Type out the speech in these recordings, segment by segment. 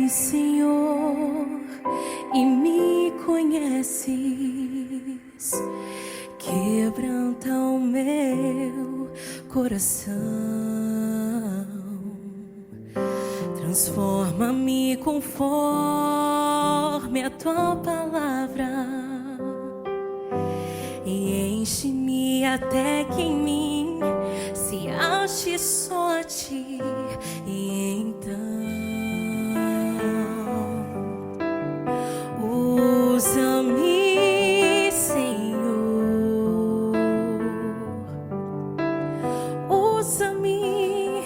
Senhor, e me conheces. Quebranta o meu coração, transforma-me conforme a tua palavra e enche-me até que em mim se ache só a ti. E então usa-me, Senhor, usa-me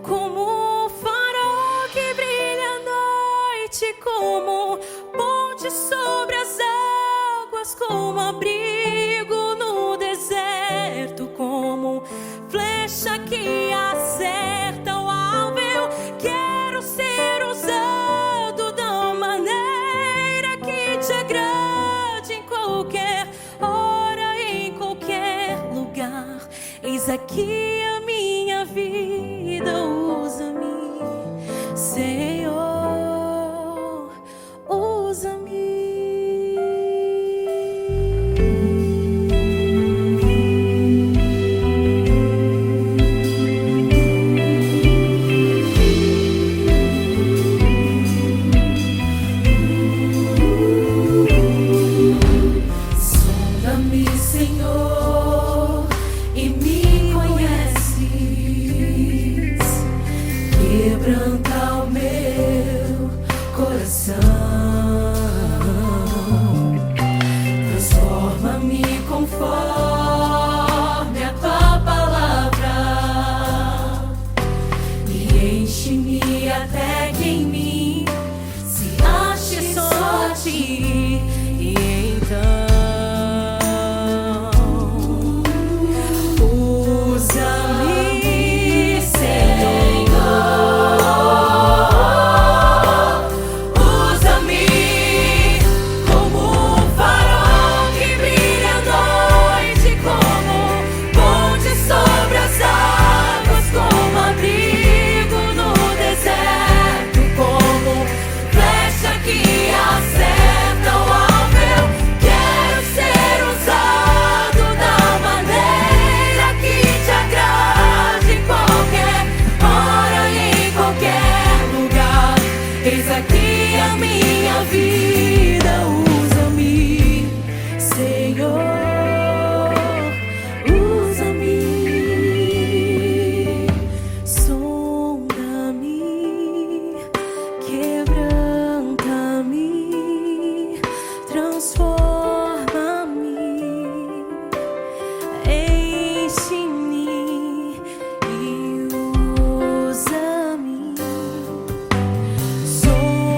como farol que brilha à noite, como ponte sobre as águas, como abrigo no deserto, como flecha que acerta o alvo. Eu quero ser usado da maneira que te agrade, em qualquer hora, em qualquer lugar. Eis aqui a minha vida, usa-me, Senhor, usa-me. Sonda-me, Senhor, e me conheces. Quebranta o meu coração, transforma-me conforme a tua palavra e enche-me até que em mim se ache só a ti. E então usa-me, Senhor, usa-me como um farol que brilha à noite, como ponte sobre as águas, como abrigo no deserto, como flecha que acerta o alvo. Eu quero ser usado da maneira que te agrade, em qualquer hora e em qualquer lugar. Eis aqui a minha vida, usa-me, Senhor, usa-me. Sonda-me, quebranta-me, transforma-me, enche-me e usa-me. Sonda-me,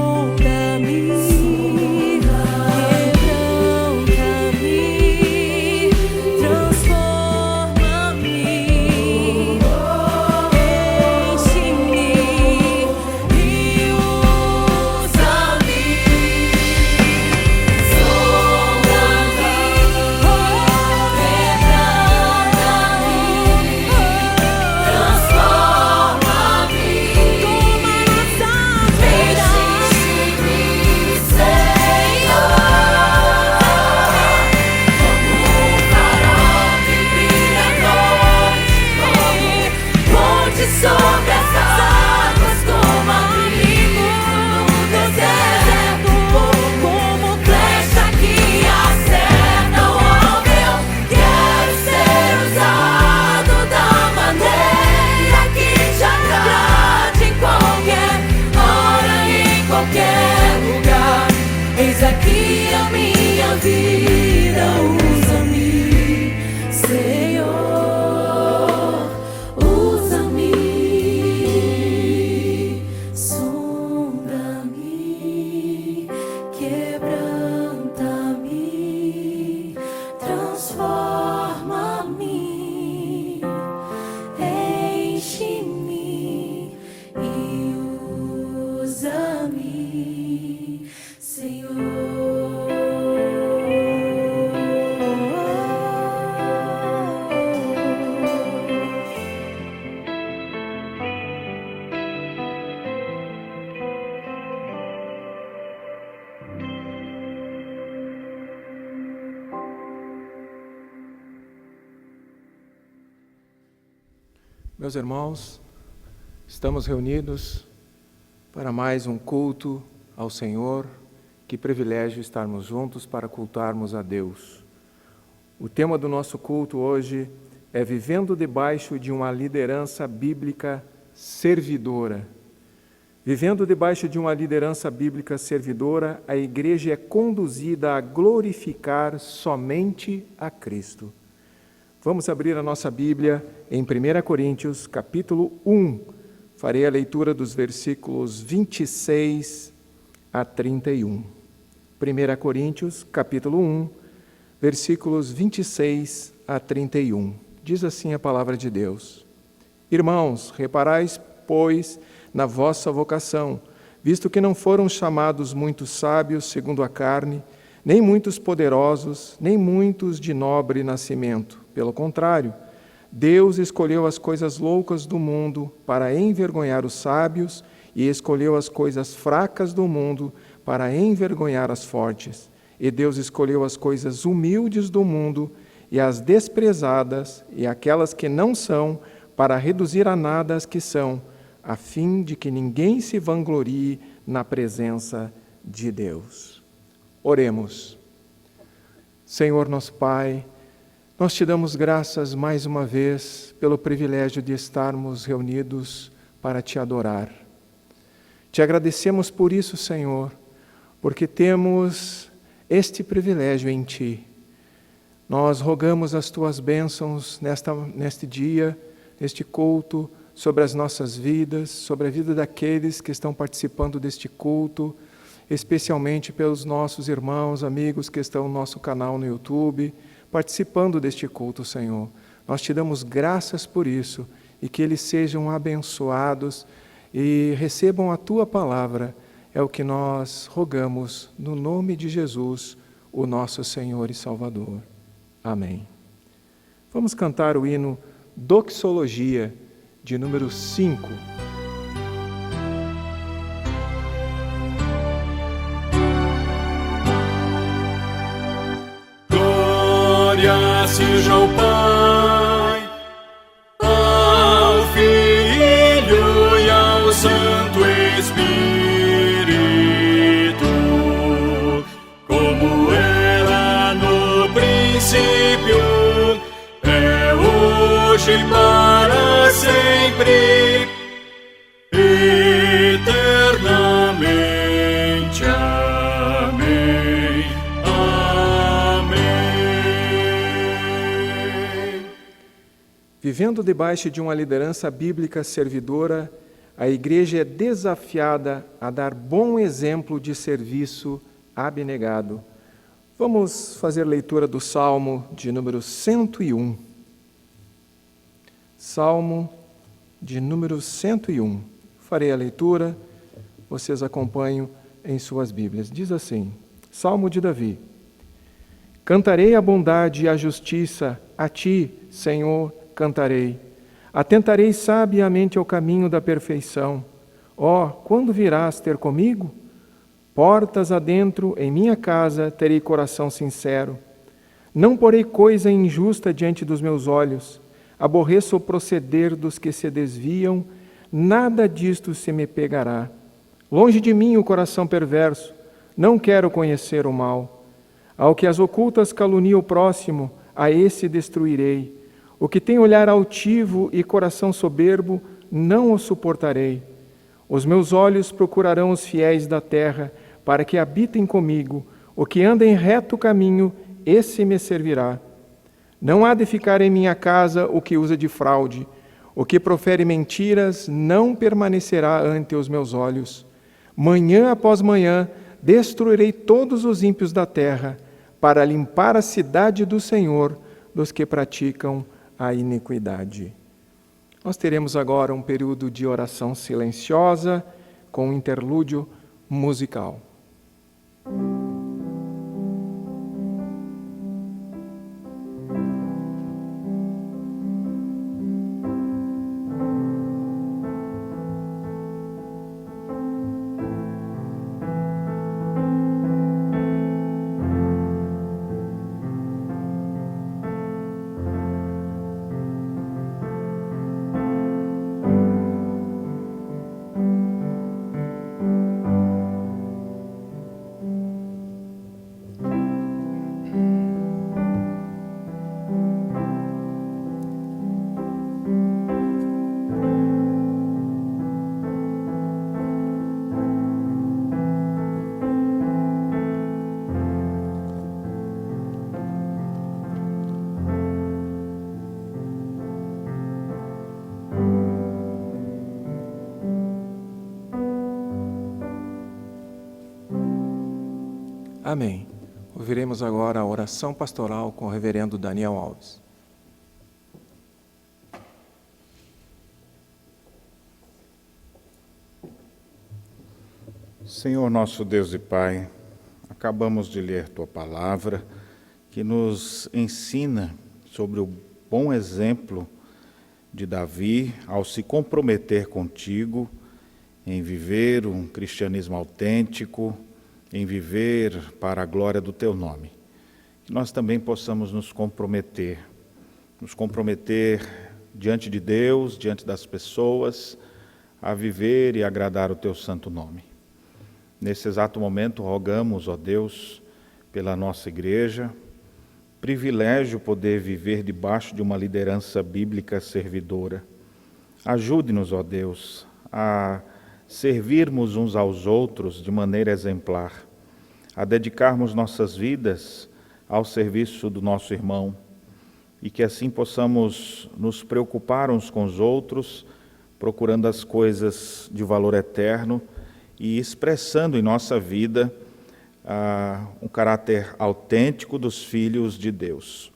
Meus irmãos, estamos reunidos para mais um culto ao Senhor. Que privilégio estarmos juntos para cultuarmos a Deus. O tema do nosso culto hoje é vivendo debaixo de uma liderança bíblica servidora. Vivendo debaixo de uma liderança bíblica servidora, a igreja é conduzida a glorificar somente a Cristo. Vamos abrir a nossa Bíblia em 1 Coríntios, capítulo 1. Farei a leitura dos versículos 26 a 31. 1 Coríntios, capítulo 1, versículos 26 a 31. Diz assim a palavra de Deus: Irmãos, reparais, pois, na vossa vocação, visto que não foram chamados muitos sábios segundo a carne, nem muitos poderosos, nem muitos de nobre nascimento. Pelo contrário, Deus escolheu as coisas loucas do mundo para envergonhar os sábios e escolheu as coisas fracas do mundo para envergonhar as fortes. E Deus escolheu as coisas humildes do mundo e as desprezadas e aquelas que não são para reduzir a nada as que são, a fim de que ninguém se vanglorie na presença de Deus. Oremos. Senhor nosso Pai, nós te damos graças mais uma vez pelo privilégio de estarmos reunidos para te adorar. Te agradecemos por isso, Senhor, porque temos este privilégio em Ti. Nós rogamos as Tuas bênçãos neste dia, neste culto, sobre as nossas vidas, sobre a vida daqueles que estão participando deste culto, especialmente pelos nossos irmãos, amigos que estão no nosso canal no YouTube, participando deste culto, Senhor. Nós te damos graças por isso e que eles sejam abençoados e recebam a Tua palavra. É o que nós rogamos no nome de Jesus, o nosso Senhor e Salvador. Amém. Vamos cantar o hino Doxologia, de número 5. Glória seja ao Pai, ao Filho e ao Santo Espírito, como era no princípio, é hoje e para sempre, eternamente. Amém. Amém. Vivendo debaixo de uma liderança bíblica servidora, a igreja é desafiada a dar bom exemplo de serviço abnegado. Vamos fazer leitura do Salmo de número 101. Salmo de número 101. Farei a leitura, vocês acompanham em suas Bíblias. Diz assim, Salmo de Davi. Cantarei a bondade e a justiça, a Ti, Senhor, cantarei. Atentarei sabiamente ao caminho da perfeição. Ó, quando virás ter comigo? Portas adentro, em minha casa, terei coração sincero. Não porei coisa injusta diante dos meus olhos. Aborreço o proceder dos que se desviam, nada disto se me pegará. Longe de mim o coração perverso, não quero conhecer o mal. Ao que as ocultas calunia o próximo, a esse destruirei. O que tem olhar altivo e coração soberbo, não o suportarei. Os meus olhos procurarão os fiéis da terra, para que habitem comigo. O que anda em reto caminho, esse me servirá. Não há de ficar em minha casa o que usa de fraude. O que profere mentiras não permanecerá ante os meus olhos. Manhã após manhã destruirei todos os ímpios da terra, para limpar a cidade do Senhor dos que praticam a iniquidade. Nós teremos agora um período de oração silenciosa com um interlúdio musical. Amém. Ouviremos agora a oração pastoral com o reverendo Daniel Alves. Senhor nosso Deus e Pai, acabamos de ler Tua Palavra, que nos ensina sobre o bom exemplo de Davi ao se comprometer contigo em viver um cristianismo autêntico, em viver para a glória do Teu nome. Que nós também possamos nos comprometer diante de Deus, diante das pessoas, a viver e agradar o Teu santo nome. Nesse exato momento, rogamos, ó Deus, pela nossa igreja, privilégio poder viver debaixo de uma liderança bíblica servidora. Ajude-nos, ó Deus, a servirmos uns aos outros de maneira exemplar, a dedicarmos nossas vidas ao serviço do nosso irmão e que assim possamos nos preocupar uns com os outros, procurando as coisas de valor eterno e expressando em nossa vida um caráter autêntico dos filhos de Deus.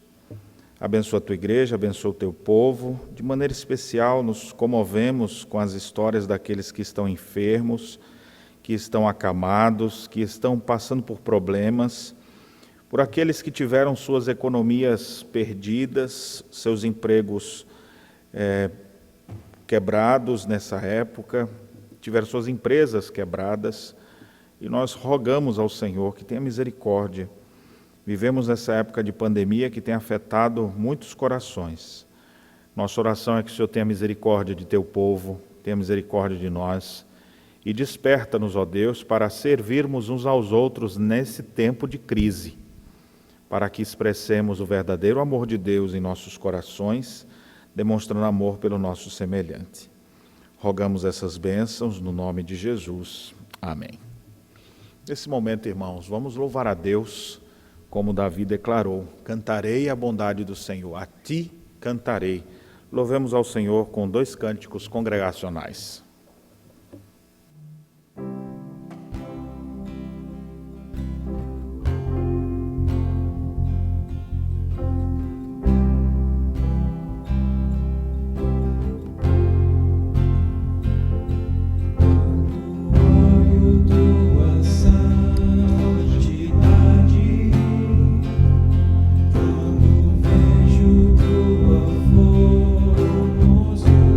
Abençoa a Tua igreja, abençoa o Teu povo. De maneira especial, nos comovemos com as histórias daqueles que estão enfermos, que estão acamados, que estão passando por problemas, por aqueles que tiveram suas economias perdidas, seus empregos quebrados nessa época, tiveram suas empresas quebradas, e nós rogamos ao Senhor que tenha misericórdia. Vivemos nessa época de pandemia que tem afetado muitos corações. Nossa oração é que o Senhor tenha misericórdia de Teu povo, tenha misericórdia de nós, e desperta-nos, ó Deus, para servirmos uns aos outros nesse tempo de crise, para que expressemos o verdadeiro amor de Deus em nossos corações, demonstrando amor pelo nosso semelhante. Rogamos essas bênçãos no nome de Jesus. Amém. Nesse momento, irmãos, vamos louvar a Deus, como Davi declarou: cantarei a bondade do Senhor, a Ti cantarei. Louvemos ao Senhor com 2 cânticos congregacionais. Tua formosura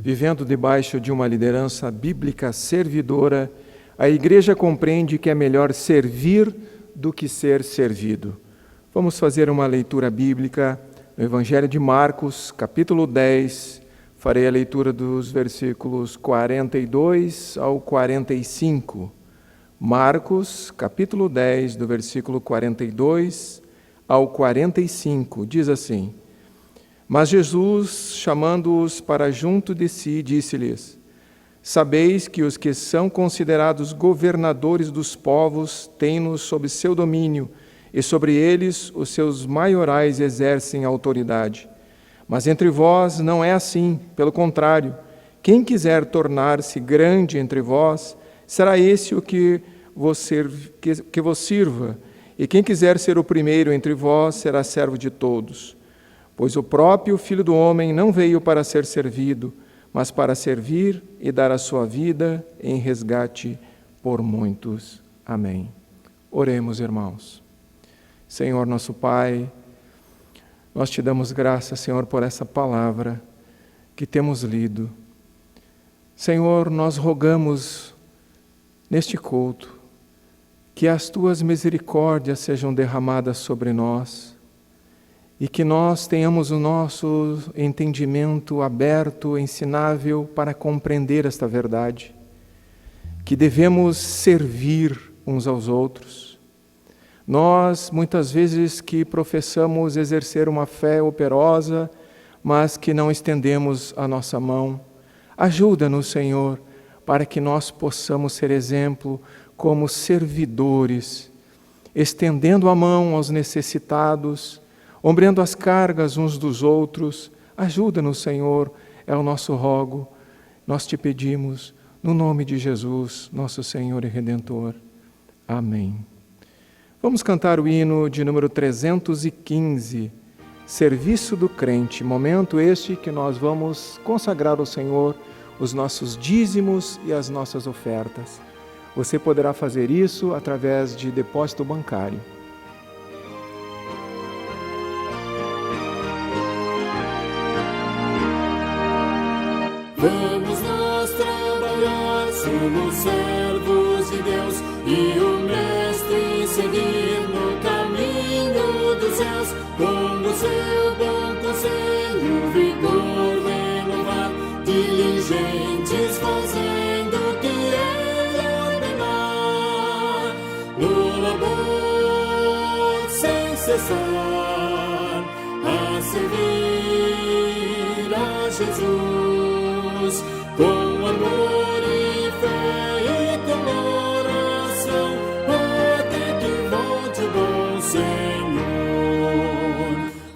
Vivendo debaixo de uma liderança bíblica servidora, a igreja compreende que é melhor servir do que ser servido. Vamos fazer uma leitura bíblica no Evangelho de Marcos, capítulo 10. Farei a leitura dos versículos 42 ao 45. Marcos, capítulo 10, do versículo 42 ao 45, diz assim: Mas Jesus, chamando-os para junto de si, disse-lhes: Sabeis que os que são considerados governadores dos povos têm-nos sob seu domínio, e sobre eles os seus maiorais exercem autoridade. Mas entre vós não é assim, pelo contrário, quem quiser tornar-se grande entre vós, será esse o que vos sirva, e quem quiser ser o primeiro entre vós será servo de todos. Pois o próprio Filho do Homem não veio para ser servido, mas para servir e dar a sua vida em resgate por muitos. Amém. Oremos, irmãos. Senhor nosso Pai, nós te damos graças, Senhor, por essa palavra que temos lido. Senhor, nós rogamos neste culto que as tuas misericórdias sejam derramadas sobre nós e que nós tenhamos o nosso entendimento aberto, ensinável para compreender esta verdade, que devemos servir uns aos outros. Nós, muitas vezes, que professamos exercer uma fé operosa, mas que não estendemos a nossa mão, ajuda-nos, Senhor, para que nós possamos ser exemplo como servidores, estendendo a mão aos necessitados, ombreando as cargas uns dos outros. Ajuda-nos, Senhor, é o nosso rogo. Nós te pedimos, no nome de Jesus, nosso Senhor e Redentor. Amém. Vamos cantar o hino de número 315, Serviço do Crente, momento este que nós vamos consagrar ao Senhor os nossos dízimos e as nossas ofertas. Você poderá fazer isso através de depósito bancário. Vamos nós trabalhar, somos servos de Deus e o Mestre seguir no caminho dos céus. Com o seu bom conselho, vigor renovar, diligentes fazendo o que Ele ordenar. No labor sem cessar, a servir a Jesus, com amor e fé e com oração, até que volte o bom Senhor.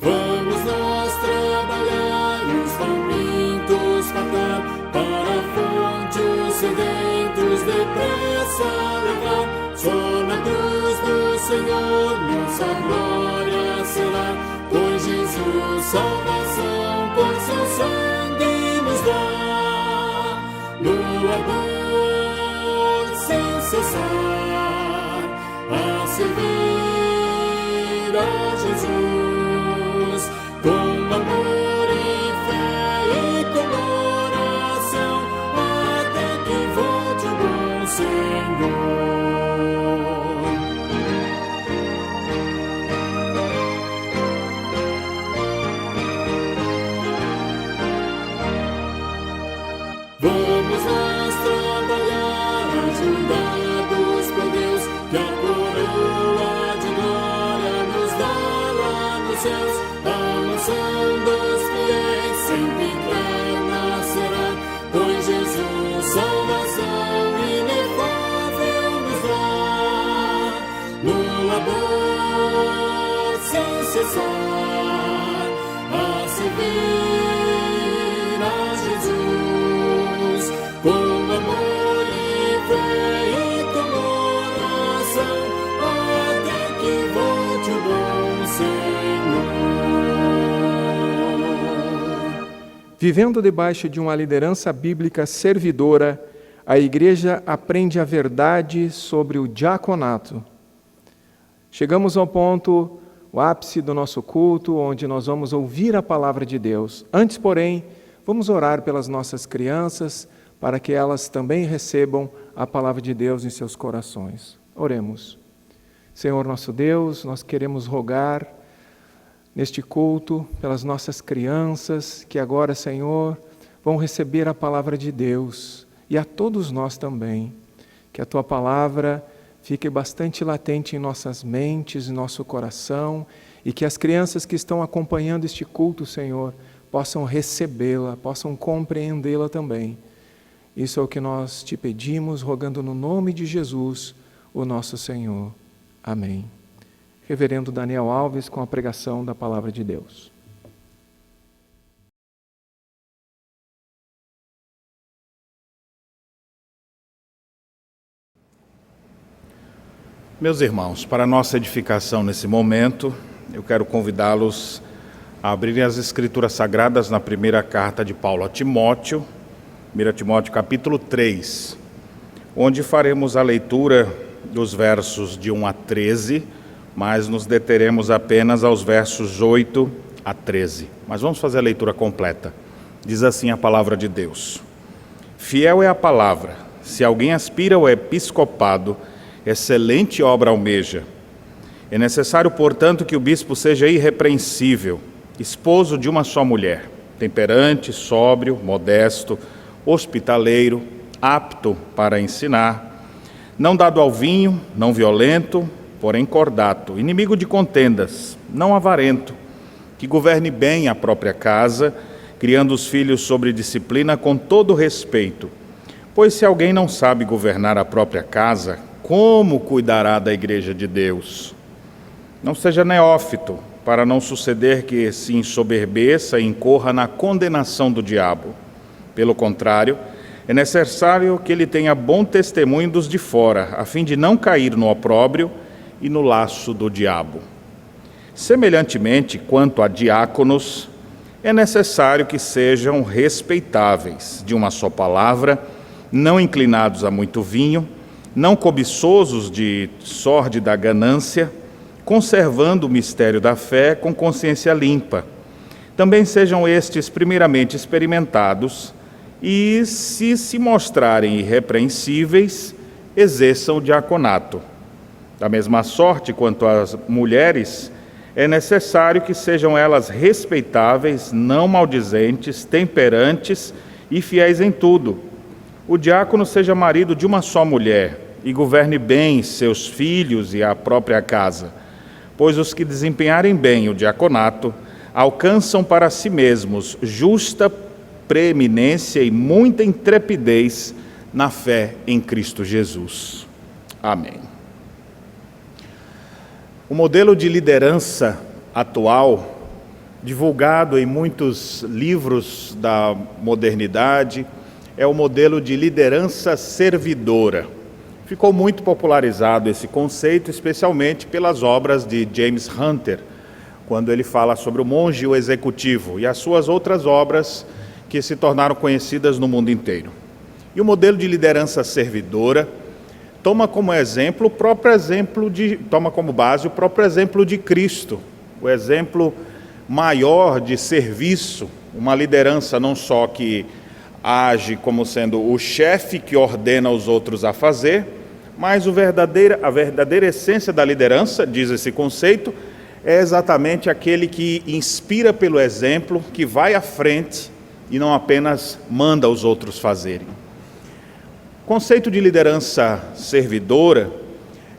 Vamos nós trabalhar, os famintos fartar, para a fonte os sedentos depressa levar. Só na cruz do Senhor nossa glória será, pois Jesus salvação por seu sangue nos dá. No amor sem cessar, a servir a Jesus, com amor e fé e com oração, até que volte o bom Senhor. Vamos nós trabalhar, ajudados por Deus, que a coroa de glória nos dá lá nos céus. A mansão dos fiéis sempre plena será, pois Jesus salvação inefável nos dá. No labor sem cessar, a servir a Jesus, com amor e fé e com oração, até que volte o bom Senhor. Vivendo debaixo de uma liderança bíblica servidora, a igreja aprende a verdade sobre o diaconato. Chegamos ao ponto, o ápice do nosso culto, onde nós vamos ouvir a palavra de Deus. Antes, porém, vamos orar pelas nossas crianças, para que elas também recebam a palavra de Deus em seus corações. Oremos. Senhor nosso Deus, nós queremos rogar neste culto pelas nossas crianças, que agora, Senhor, vão receber a palavra de Deus, e a todos nós também. Que a Tua palavra fique bastante latente em nossas mentes, em nosso coração, e que as crianças que estão acompanhando este culto, Senhor, possam recebê-la, possam compreendê-la também. Isso é o que nós te pedimos, rogando no nome de Jesus, o nosso Senhor. Amém. Reverendo Daniel Alves, com a pregação da palavra de Deus. Meus irmãos, para a nossa edificação nesse momento, eu quero convidá-los a abrirem as Escrituras Sagradas na primeira carta de Paulo a Timóteo, 1 Timóteo capítulo 3, onde faremos a leitura dos versos de 1 a 13, mas nos deteremos apenas aos versos 8 a 13. Mas vamos fazer a leitura completa. Diz assim a palavra de Deus: Fiel é a palavra, se alguém aspira ao episcopado, excelente obra almeja. É necessário, portanto, que o bispo seja irrepreensível, esposo de uma só mulher, temperante, sóbrio, modesto, hospitaleiro, apto para ensinar, não dado ao vinho, não violento, porém cordato, inimigo de contendas, não avarento, que governe bem a própria casa, criando os filhos sobre disciplina com todo respeito. Pois se alguém não sabe governar a própria casa, como cuidará da igreja de Deus? Não seja neófito, para não suceder que se ensoberbeça e incorra na condenação do diabo. Pelo contrário, é necessário que ele tenha bom testemunho dos de fora, a fim de não cair no opróbrio e no laço do diabo. Semelhantemente, quanto a diáconos, é necessário que sejam respeitáveis, de uma só palavra, não inclinados a muito vinho, não cobiçosos de sórdida ganância, conservando o mistério da fé com consciência limpa. Também sejam estes primeiramente experimentados e, se mostrarem irrepreensíveis, exerçam o diaconato. Da mesma sorte, quanto às mulheres, é necessário que sejam elas respeitáveis, não maldizentes, temperantes e fiéis em tudo. O diácono seja marido de uma só mulher e governe bem seus filhos e a própria casa, pois os que desempenharem bem o diaconato alcançam para si mesmos justa preeminência e muita intrepidez na fé em Cristo Jesus. Amém. O modelo de liderança atual, divulgado em muitos livros da modernidade, é o modelo de liderança servidora. Ficou muito popularizado esse conceito, especialmente pelas obras de James Hunter, quando ele fala sobre o monge e o executivo, e as suas outras obras que se tornaram conhecidas no mundo inteiro. E o modelo de liderança servidora toma como base o próprio exemplo de Cristo, o exemplo maior de serviço, uma liderança não só que age como sendo o chefe que ordena os outros a fazer, mas a verdadeira essência da liderança, diz esse conceito, é exatamente aquele que inspira pelo exemplo, que vai à frente e não apenas manda os outros fazerem. O conceito de liderança servidora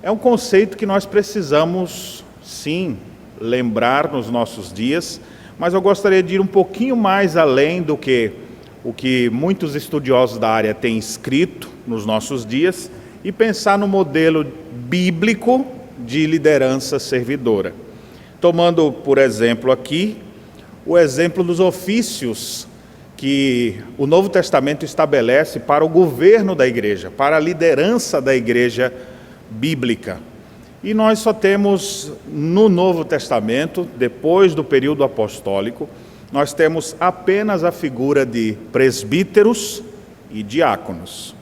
é um conceito que nós precisamos, sim, lembrar nos nossos dias, mas eu gostaria de ir um pouquinho mais além do que o que muitos estudiosos da área têm escrito nos nossos dias e pensar no modelo bíblico de liderança servidora. Tomando, por exemplo, aqui, o exemplo dos ofícios que o Novo Testamento estabelece para o governo da igreja, para a liderança da igreja bíblica. E nós só temos no Novo Testamento, depois do período apostólico, nós temos apenas a figura de presbíteros e diáconos.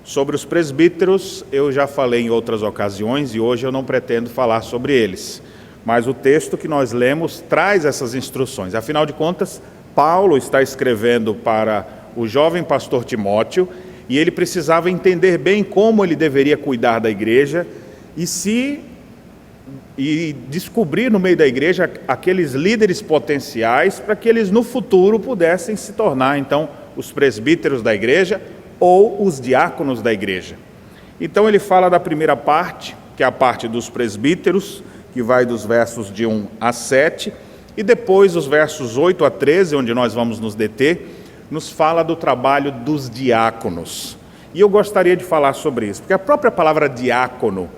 Sobre os presbíteros, eu já falei em outras ocasiões e hoje eu não pretendo falar sobre eles. Mas o texto que nós lemos traz essas instruções. Afinal de contas, Paulo está escrevendo para o jovem pastor Timóteo, e ele precisava entender bem como ele deveria cuidar da igreja e descobrir no meio da igreja aqueles líderes potenciais para que eles no futuro pudessem se tornar então os presbíteros da igreja ou os diáconos da igreja. Então ele fala da primeira parte, que é a parte dos presbíteros, que vai dos versos de 1 a 7, e depois os versos 8 a 13, onde nós vamos nos deter, nos fala do trabalho dos diáconos. E eu gostaria de falar sobre isso, porque a própria palavra diácono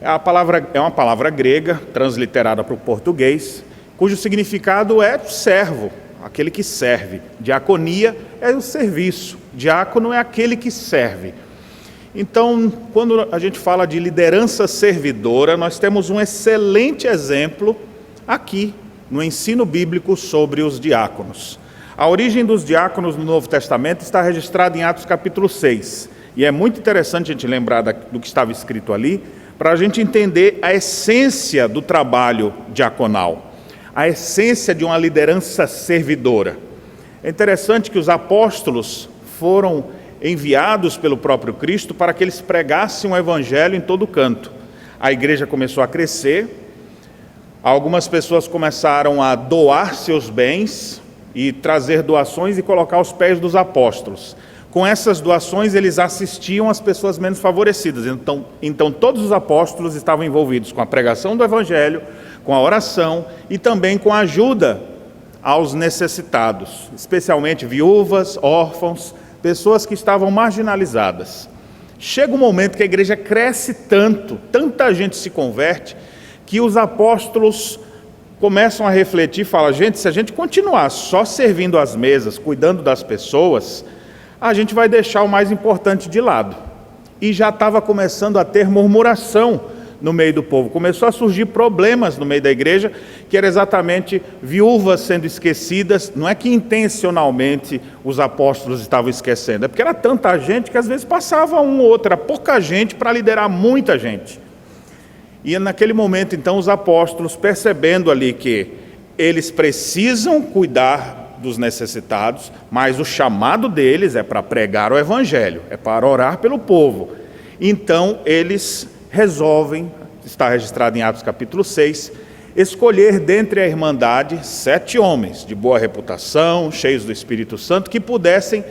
é uma palavra grega, transliterada para o português, cujo significado é servo, aquele que serve. Diaconia é o serviço, diácono é aquele que serve. Então, quando a gente fala de liderança servidora, nós temos um excelente exemplo aqui, no ensino bíblico sobre os diáconos. A origem dos diáconos no Novo Testamento está registrada em Atos capítulo 6. E é muito interessante a gente lembrar do que estava escrito ali, para a gente entender a essência do trabalho diaconal, a essência de uma liderança servidora. É interessante que os apóstolos foram enviados pelo próprio Cristo para que eles pregassem o evangelho em todo canto. A igreja começou a crescer, algumas pessoas começaram a doar seus bens e trazer doações e colocar aos pés dos apóstolos. Com essas doações, eles assistiam as pessoas menos favorecidas. Então todos os apóstolos estavam envolvidos com a pregação do evangelho, com a oração e também com a ajuda aos necessitados, especialmente viúvas, órfãos, pessoas que estavam marginalizadas. Chega um momento que a igreja cresce tanto, tanta gente se converte, que os apóstolos começam a refletir e falam: gente, se a gente continuar só servindo às mesas, cuidando das pessoas, a gente vai deixar o mais importante de lado. E já estava começando a ter murmuração no meio do povo. Começou a surgir problemas no meio da igreja, que era exatamente viúvas sendo esquecidas. Não é que intencionalmente os apóstolos estavam esquecendo, é porque era tanta gente que às vezes passava um ou outro, era pouca gente para liderar muita gente. E naquele momento, então, os apóstolos, percebendo ali que eles precisam cuidar dos necessitados, mas o chamado deles é para pregar o evangelho, é para orar pelo povo. Então, eles resolvem, está registrado em Atos capítulo 6, escolher dentre a irmandade 7 homens de boa reputação, cheios do Espírito Santo, que pudessem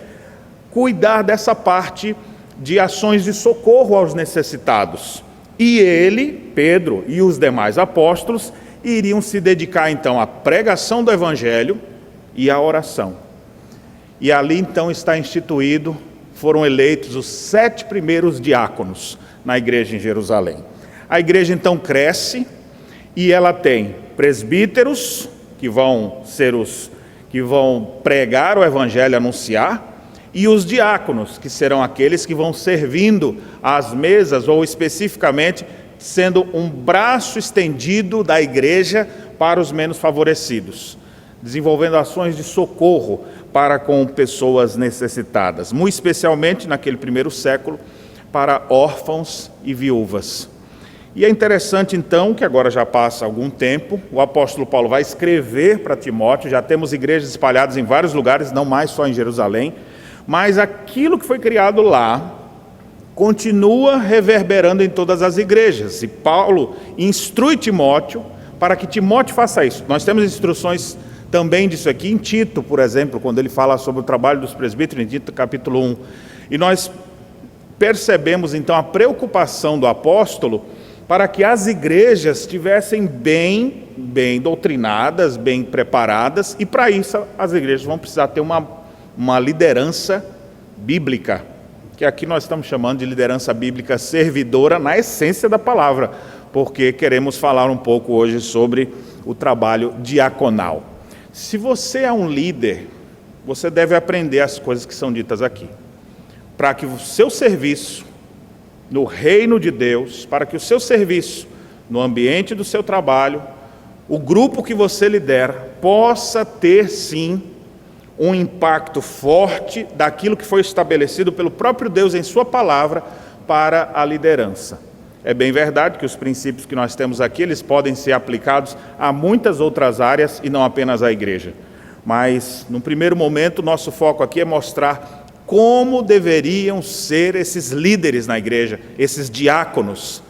cuidar dessa parte de ações de socorro aos necessitados. E ele, Pedro e os demais apóstolos, iriam se dedicar então à pregação do evangelho e à oração. E ali então está instituído, foram eleitos os 7 primeiros diáconos na igreja em Jerusalém. A igreja então cresce e ela tem presbíteros, que vão pregar o evangelho, anunciar, e os diáconos, que serão aqueles que vão servindo às mesas, ou especificamente sendo um braço estendido da igreja para os menos favorecidos, desenvolvendo ações de socorro para com pessoas necessitadas, muito especialmente naquele primeiro século, para órfãos e viúvas. E é interessante então que agora já passa algum tempo, o apóstolo Paulo vai escrever para Timóteo, já temos igrejas espalhadas em vários lugares, não mais só em Jerusalém, mas aquilo que foi criado lá continua reverberando em todas as igrejas. E Paulo instrui Timóteo para que Timóteo faça isso. Nós temos instruções também disso aqui em Tito, por exemplo, quando ele fala sobre o trabalho dos presbíteros, em Tito capítulo 1. E nós percebemos então a preocupação do apóstolo para que as igrejas estivessem bem doutrinadas, bem preparadas, e para isso as igrejas vão precisar ter uma liderança bíblica, que aqui nós estamos chamando de liderança bíblica servidora na essência da palavra, porque queremos falar um pouco hoje sobre o trabalho diaconal. Se você é um líder, você deve aprender as coisas que são ditas aqui, para que o seu serviço no reino de Deus, para que o seu serviço no ambiente do seu trabalho, o grupo que você lidera, possa ter sim um impacto forte daquilo que foi estabelecido pelo próprio Deus em sua palavra para a liderança. É bem verdade que os princípios que nós temos aqui, eles podem ser aplicados a muitas outras áreas e não apenas à igreja. mas no primeiro momento nosso foco aqui é mostrar como deveriam ser esses líderes na igreja, esses diáconos.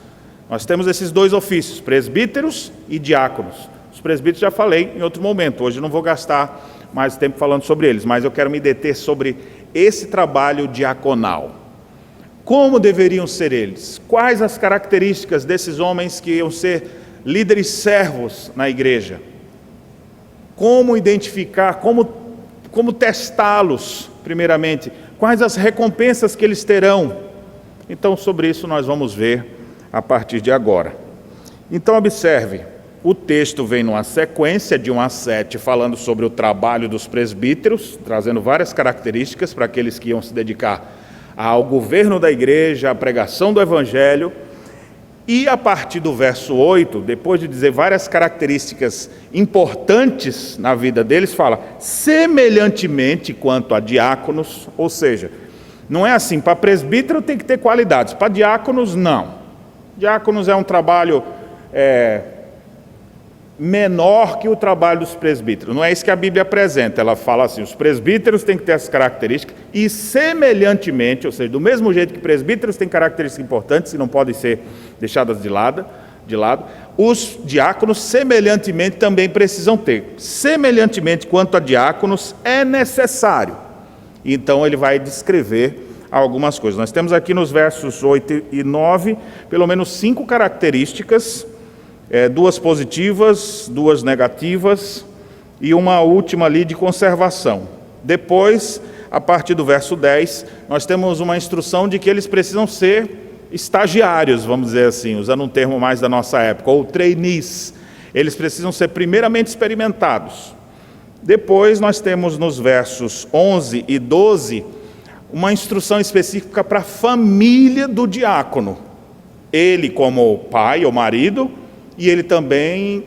Nós temos esses dois ofícios, presbíteros e diáconos. Os presbíteros já falei em outro momento, hoje não vou gastar mais tempo falando sobre eles, mas eu quero me deter sobre esse trabalho diaconal. Como deveriam ser eles? Quais as características desses homens que iam ser líderes servos na igreja? Como identificar, como testá-los, primeiramente? Quais as recompensas que eles terão? Então, sobre isso nós vamos ver a partir de agora. Então, observe, o texto vem numa sequência de 1 a 7, falando sobre o trabalho dos presbíteros, trazendo várias características para aqueles que iam se dedicar ao governo da igreja, à pregação do evangelho. E a partir do verso 8, depois de dizer várias características importantes na vida deles, fala, semelhantemente quanto a diáconos, ou seja, não é assim, para presbítero tem que ter qualidades, para diáconos não. Diáconos é um trabalho menor que o trabalho dos presbíteros, não é isso que a Bíblia apresenta, ela fala assim, os presbíteros têm que ter essas características, e semelhantemente, ou seja, do mesmo jeito que presbíteros têm características importantes, que não podem ser deixadas de lado, os diáconos semelhantemente também precisam ter. Semelhantemente quanto a diáconos é necessário. Então ele vai descrever algumas coisas. Nós temos aqui nos versos 8 e 9, pelo menos 5 características, 2 positivas, 2 negativas e uma última ali de conservação. Depois, a partir do verso 10, nós temos uma instrução de que eles precisam ser estagiários, vamos dizer assim, usando um termo mais da nossa época, ou trainees. Eles precisam ser primeiramente experimentados. Depois nós temos nos versos 11 e 12, uma instrução específica para a família do diácono. Ele como pai ou marido, e ele também,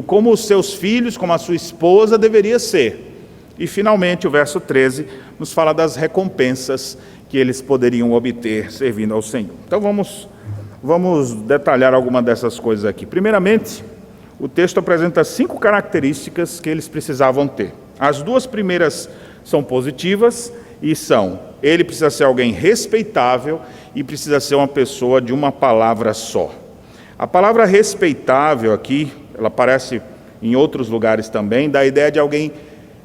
como os seus filhos, como a sua esposa deveria ser. E finalmente o verso 13 nos fala das recompensas que eles poderiam obter servindo ao Senhor. Então vamos detalhar alguma dessas coisas aqui. Primeiramente, o texto apresenta 5 características que eles precisavam ter. As 2 primeiras são positivas e são: ele precisa ser alguém respeitável e precisa ser uma pessoa de uma palavra só. A palavra respeitável aqui, ela aparece em outros lugares também, dá a ideia de alguém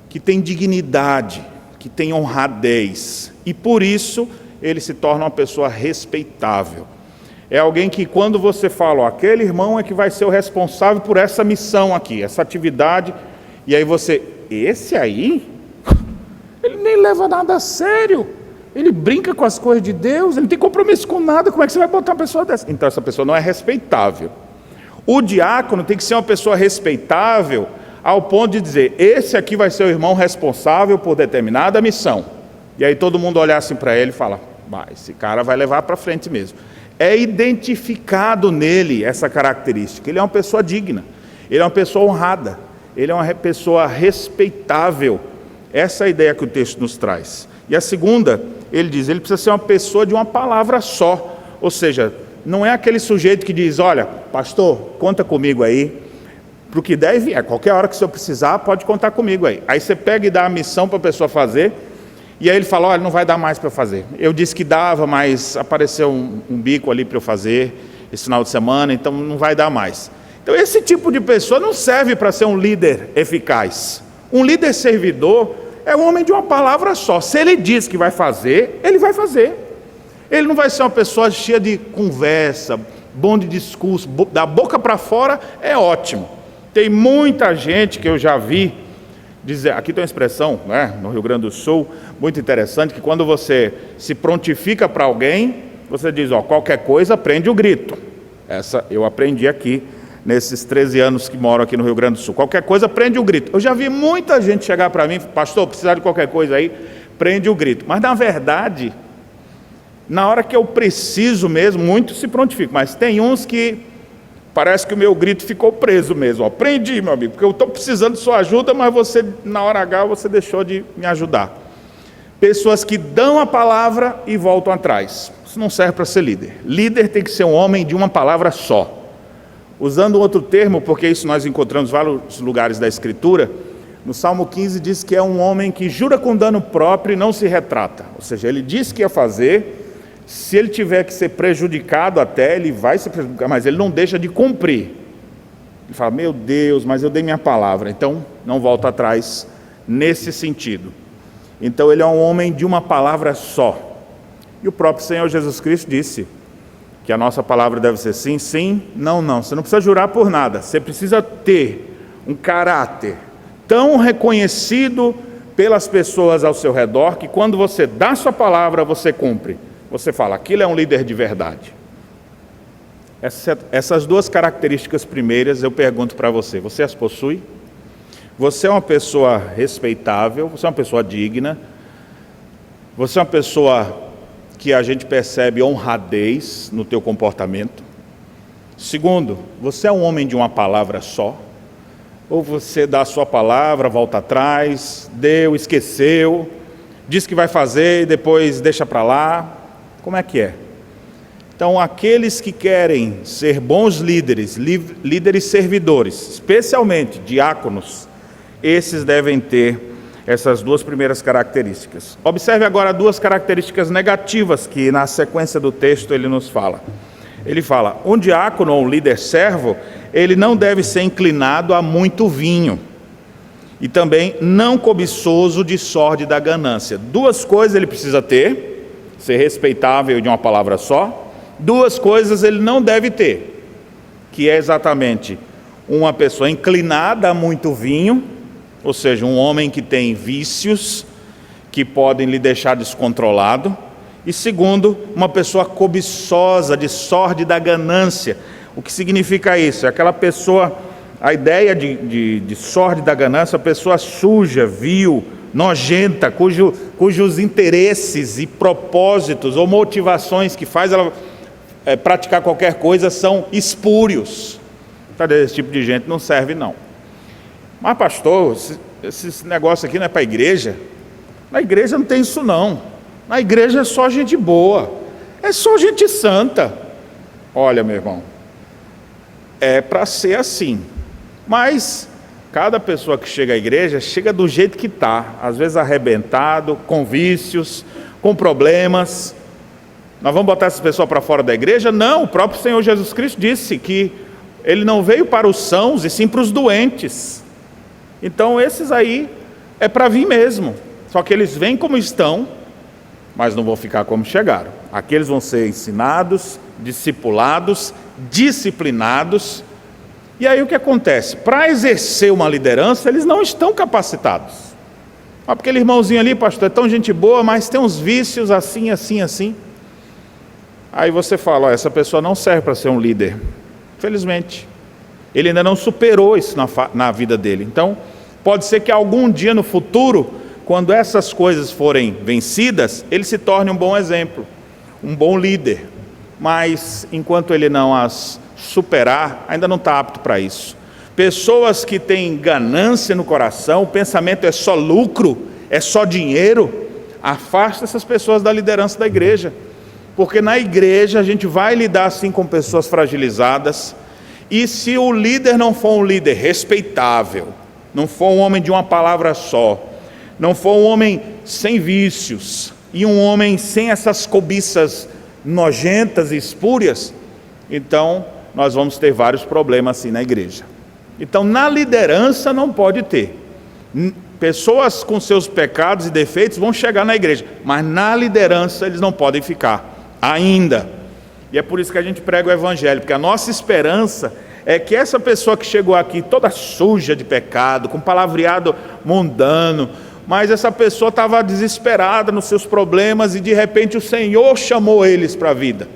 que tem dignidade, que tem honradez, e por isso ele se torna uma pessoa respeitável. É alguém que quando você fala, aquele irmão é que vai ser o responsável por essa missão aqui, essa atividade, e aí você, esse aí, ele nem leva nada a sério, ele brinca com as coisas de Deus, ele não tem compromisso com nada, como é que você vai botar uma pessoa dessa? Então essa pessoa não é respeitável. O diácono tem que ser uma pessoa respeitável ao ponto de dizer, esse aqui vai ser o irmão responsável por determinada missão. E aí todo mundo olhar assim para ele e fala, esse cara vai levar para frente mesmo. É identificado nele essa característica. Ele é uma pessoa digna, ele é uma pessoa honrada, ele é uma pessoa respeitável. Essa é a ideia que o texto nos traz. E a segunda, ele diz, ele precisa ser uma pessoa de uma palavra só. Ou seja, não é aquele sujeito que diz, olha, pastor, conta comigo aí, para o que der e vier, qualquer hora que o senhor precisar, pode contar comigo aí. Aí você pega e dá a missão para a pessoa fazer, e aí ele fala, olha, não vai dar mais para eu fazer. Eu disse que dava, mas apareceu um bico ali para eu fazer esse final de semana, então não vai dar mais. Então esse tipo de pessoa não serve para ser um líder eficaz. Um líder servidor é um homem de uma palavra só. Se ele diz que vai fazer, ele vai fazer. Ele não vai ser uma pessoa cheia de conversa, bom de discurso, da boca para fora é ótimo. Tem muita gente que eu já vi dizer, aqui tem uma expressão, né, no Rio Grande do Sul, muito interessante, que quando você se prontifica para alguém, você diz, qualquer coisa, prende o grito. Essa eu aprendi aqui, nesses 13 anos que moro aqui no Rio Grande do Sul. Qualquer coisa, prende o grito. Eu já vi muita gente chegar para mim, pastor, precisar de qualquer coisa aí, prende o grito. Mas na verdade, na hora que eu preciso mesmo, muitos se prontificam, mas tem uns que parece que o meu grito ficou preso mesmo. Prendi, meu amigo, porque eu estou precisando de sua ajuda, mas você, na hora H, você deixou de me ajudar. Pessoas que dão a palavra e voltam atrás. Isso não serve para ser líder. Líder tem que ser um homem de uma palavra só. Usando outro termo, porque isso nós encontramos em vários lugares da Escritura, No Salmo 15 diz que é um homem que jura com dano próprio e não se retrata. Ou seja, ele diz que ia fazer, se ele tiver que ser prejudicado até, ele vai se prejudicar, mas ele não deixa de cumprir. Ele fala, meu Deus, mas eu dei minha palavra, então não volta atrás nesse sentido. Então ele é um homem de uma palavra só. E o próprio Senhor Jesus Cristo disse que a nossa palavra deve ser sim, sim, não, não. Você não precisa jurar por nada, você precisa ter um caráter tão reconhecido pelas pessoas ao seu redor, que quando você dá sua palavra, você cumpre. Você fala, aquilo é um líder de verdade. Essas duas características primeiras eu pergunto para você, você as possui? Você é uma pessoa respeitável, você é uma pessoa digna, você é uma pessoa que a gente percebe honradez no teu comportamento. Segundo, você é um homem de uma palavra só, ou você dá a sua palavra, volta atrás, deu, esqueceu, diz que vai fazer e depois deixa para lá. Como é que é? Então, aqueles que querem ser bons líderes, líderes servidores, especialmente diáconos, esses devem ter essas duas primeiras características. Observe agora duas características negativas que na sequência do texto ele nos fala. Ele fala, um diácono ou um líder servo, ele não deve ser inclinado a muito vinho. E também não cobiçoso de sorte da ganância. Duas coisas ele precisa ter, ser respeitável de uma palavra só. Duas coisas ele não deve ter, que é exatamente uma pessoa inclinada a muito vinho, ou seja, um homem que tem vícios que podem lhe deixar descontrolado. E segundo, uma pessoa cobiçosa de sorte da ganância. O que significa isso? É aquela pessoa, a ideia de sorte da ganância, a pessoa suja, vil, nojenta, cujos interesses e propósitos ou motivações que faz ela praticar qualquer coisa são espúrios. Esse tipo de gente não serve não. Mas pastor, esse negócio aqui não é para a igreja? Na igreja não tem isso não. Na igreja é só gente boa, é só gente santa. Olha, meu irmão, é para ser assim. Mas cada pessoa que chega à igreja, chega do jeito que está. Às vezes arrebentado, com vícios, com problemas. Nós vamos botar essa pessoa para fora da igreja? Não, o próprio Senhor Jesus Cristo disse que Ele não veio para os sãos, e sim para os doentes. Então esses aí é para vir mesmo. Só que eles vêm como estão, mas não vão ficar como chegaram. Aqueles vão ser ensinados, discipulados, disciplinados. E aí o que acontece? Para exercer uma liderança, eles não estão capacitados. Porque aquele irmãozinho ali, pastor, é tão gente boa, mas tem uns vícios assim, assim, assim. Aí você fala, essa pessoa não serve para ser um líder. Infelizmente. Ele ainda não superou isso na vida dele. Então, pode ser que algum dia no futuro, quando essas coisas forem vencidas, ele se torne um bom exemplo, um bom líder. Mas, enquanto ele não as superar, ainda não está apto para isso. Pessoas que têm ganância no coração, o pensamento é só lucro, é só dinheiro, afasta essas pessoas da liderança da igreja. Porque na igreja a gente vai lidar assim com pessoas fragilizadas. E se o líder não for um líder respeitável, não for um homem de uma palavra só, não for um homem sem vícios, e um homem sem essas cobiças nojentas e espúrias, então nós vamos ter vários problemas assim na igreja. Então na liderança não pode ter. Pessoas com seus pecados e defeitos vão chegar na igreja, mas na liderança eles não podem ficar ainda. E é por isso que a gente prega o evangelho, porque a nossa esperança é que essa pessoa que chegou aqui toda suja de pecado, com palavreado mundano, mas essa pessoa estava desesperada nos seus problemas e de repente o Senhor chamou eles para a vida.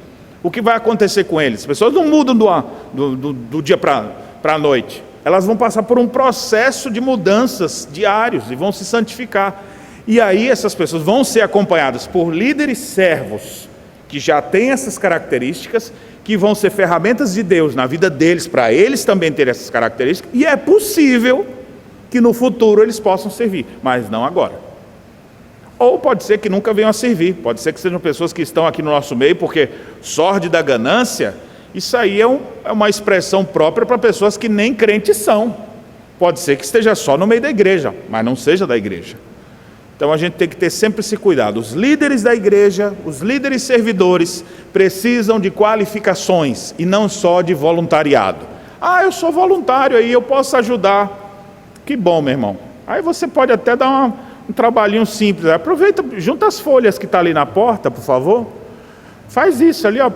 O que vai acontecer com eles? As pessoas não mudam do dia para a noite. Elas vão passar por um processo de mudanças diários e vão se santificar. E aí essas pessoas vão ser acompanhadas por líderes servos, que já têm essas características, que vão ser ferramentas de Deus na vida deles, para eles também terem essas características, e é possível que no futuro eles possam servir, mas não agora. Ou pode ser que nunca venham a servir, pode ser que sejam pessoas que estão aqui no nosso meio, porque sorte da ganância, isso aí é uma expressão própria para pessoas que nem crentes são, Pode ser que esteja só no meio da igreja, mas não seja da igreja. Então a gente tem que ter sempre esse cuidado. Os líderes da igreja, os líderes servidores, precisam de qualificações e não só de voluntariado. Ah, eu sou voluntário aí, eu posso ajudar. Que bom, meu irmão. Aí você pode até dar um trabalhinho simples. Aproveita, junta as folhas que estão ali na porta, por favor. Faz isso ali, ó,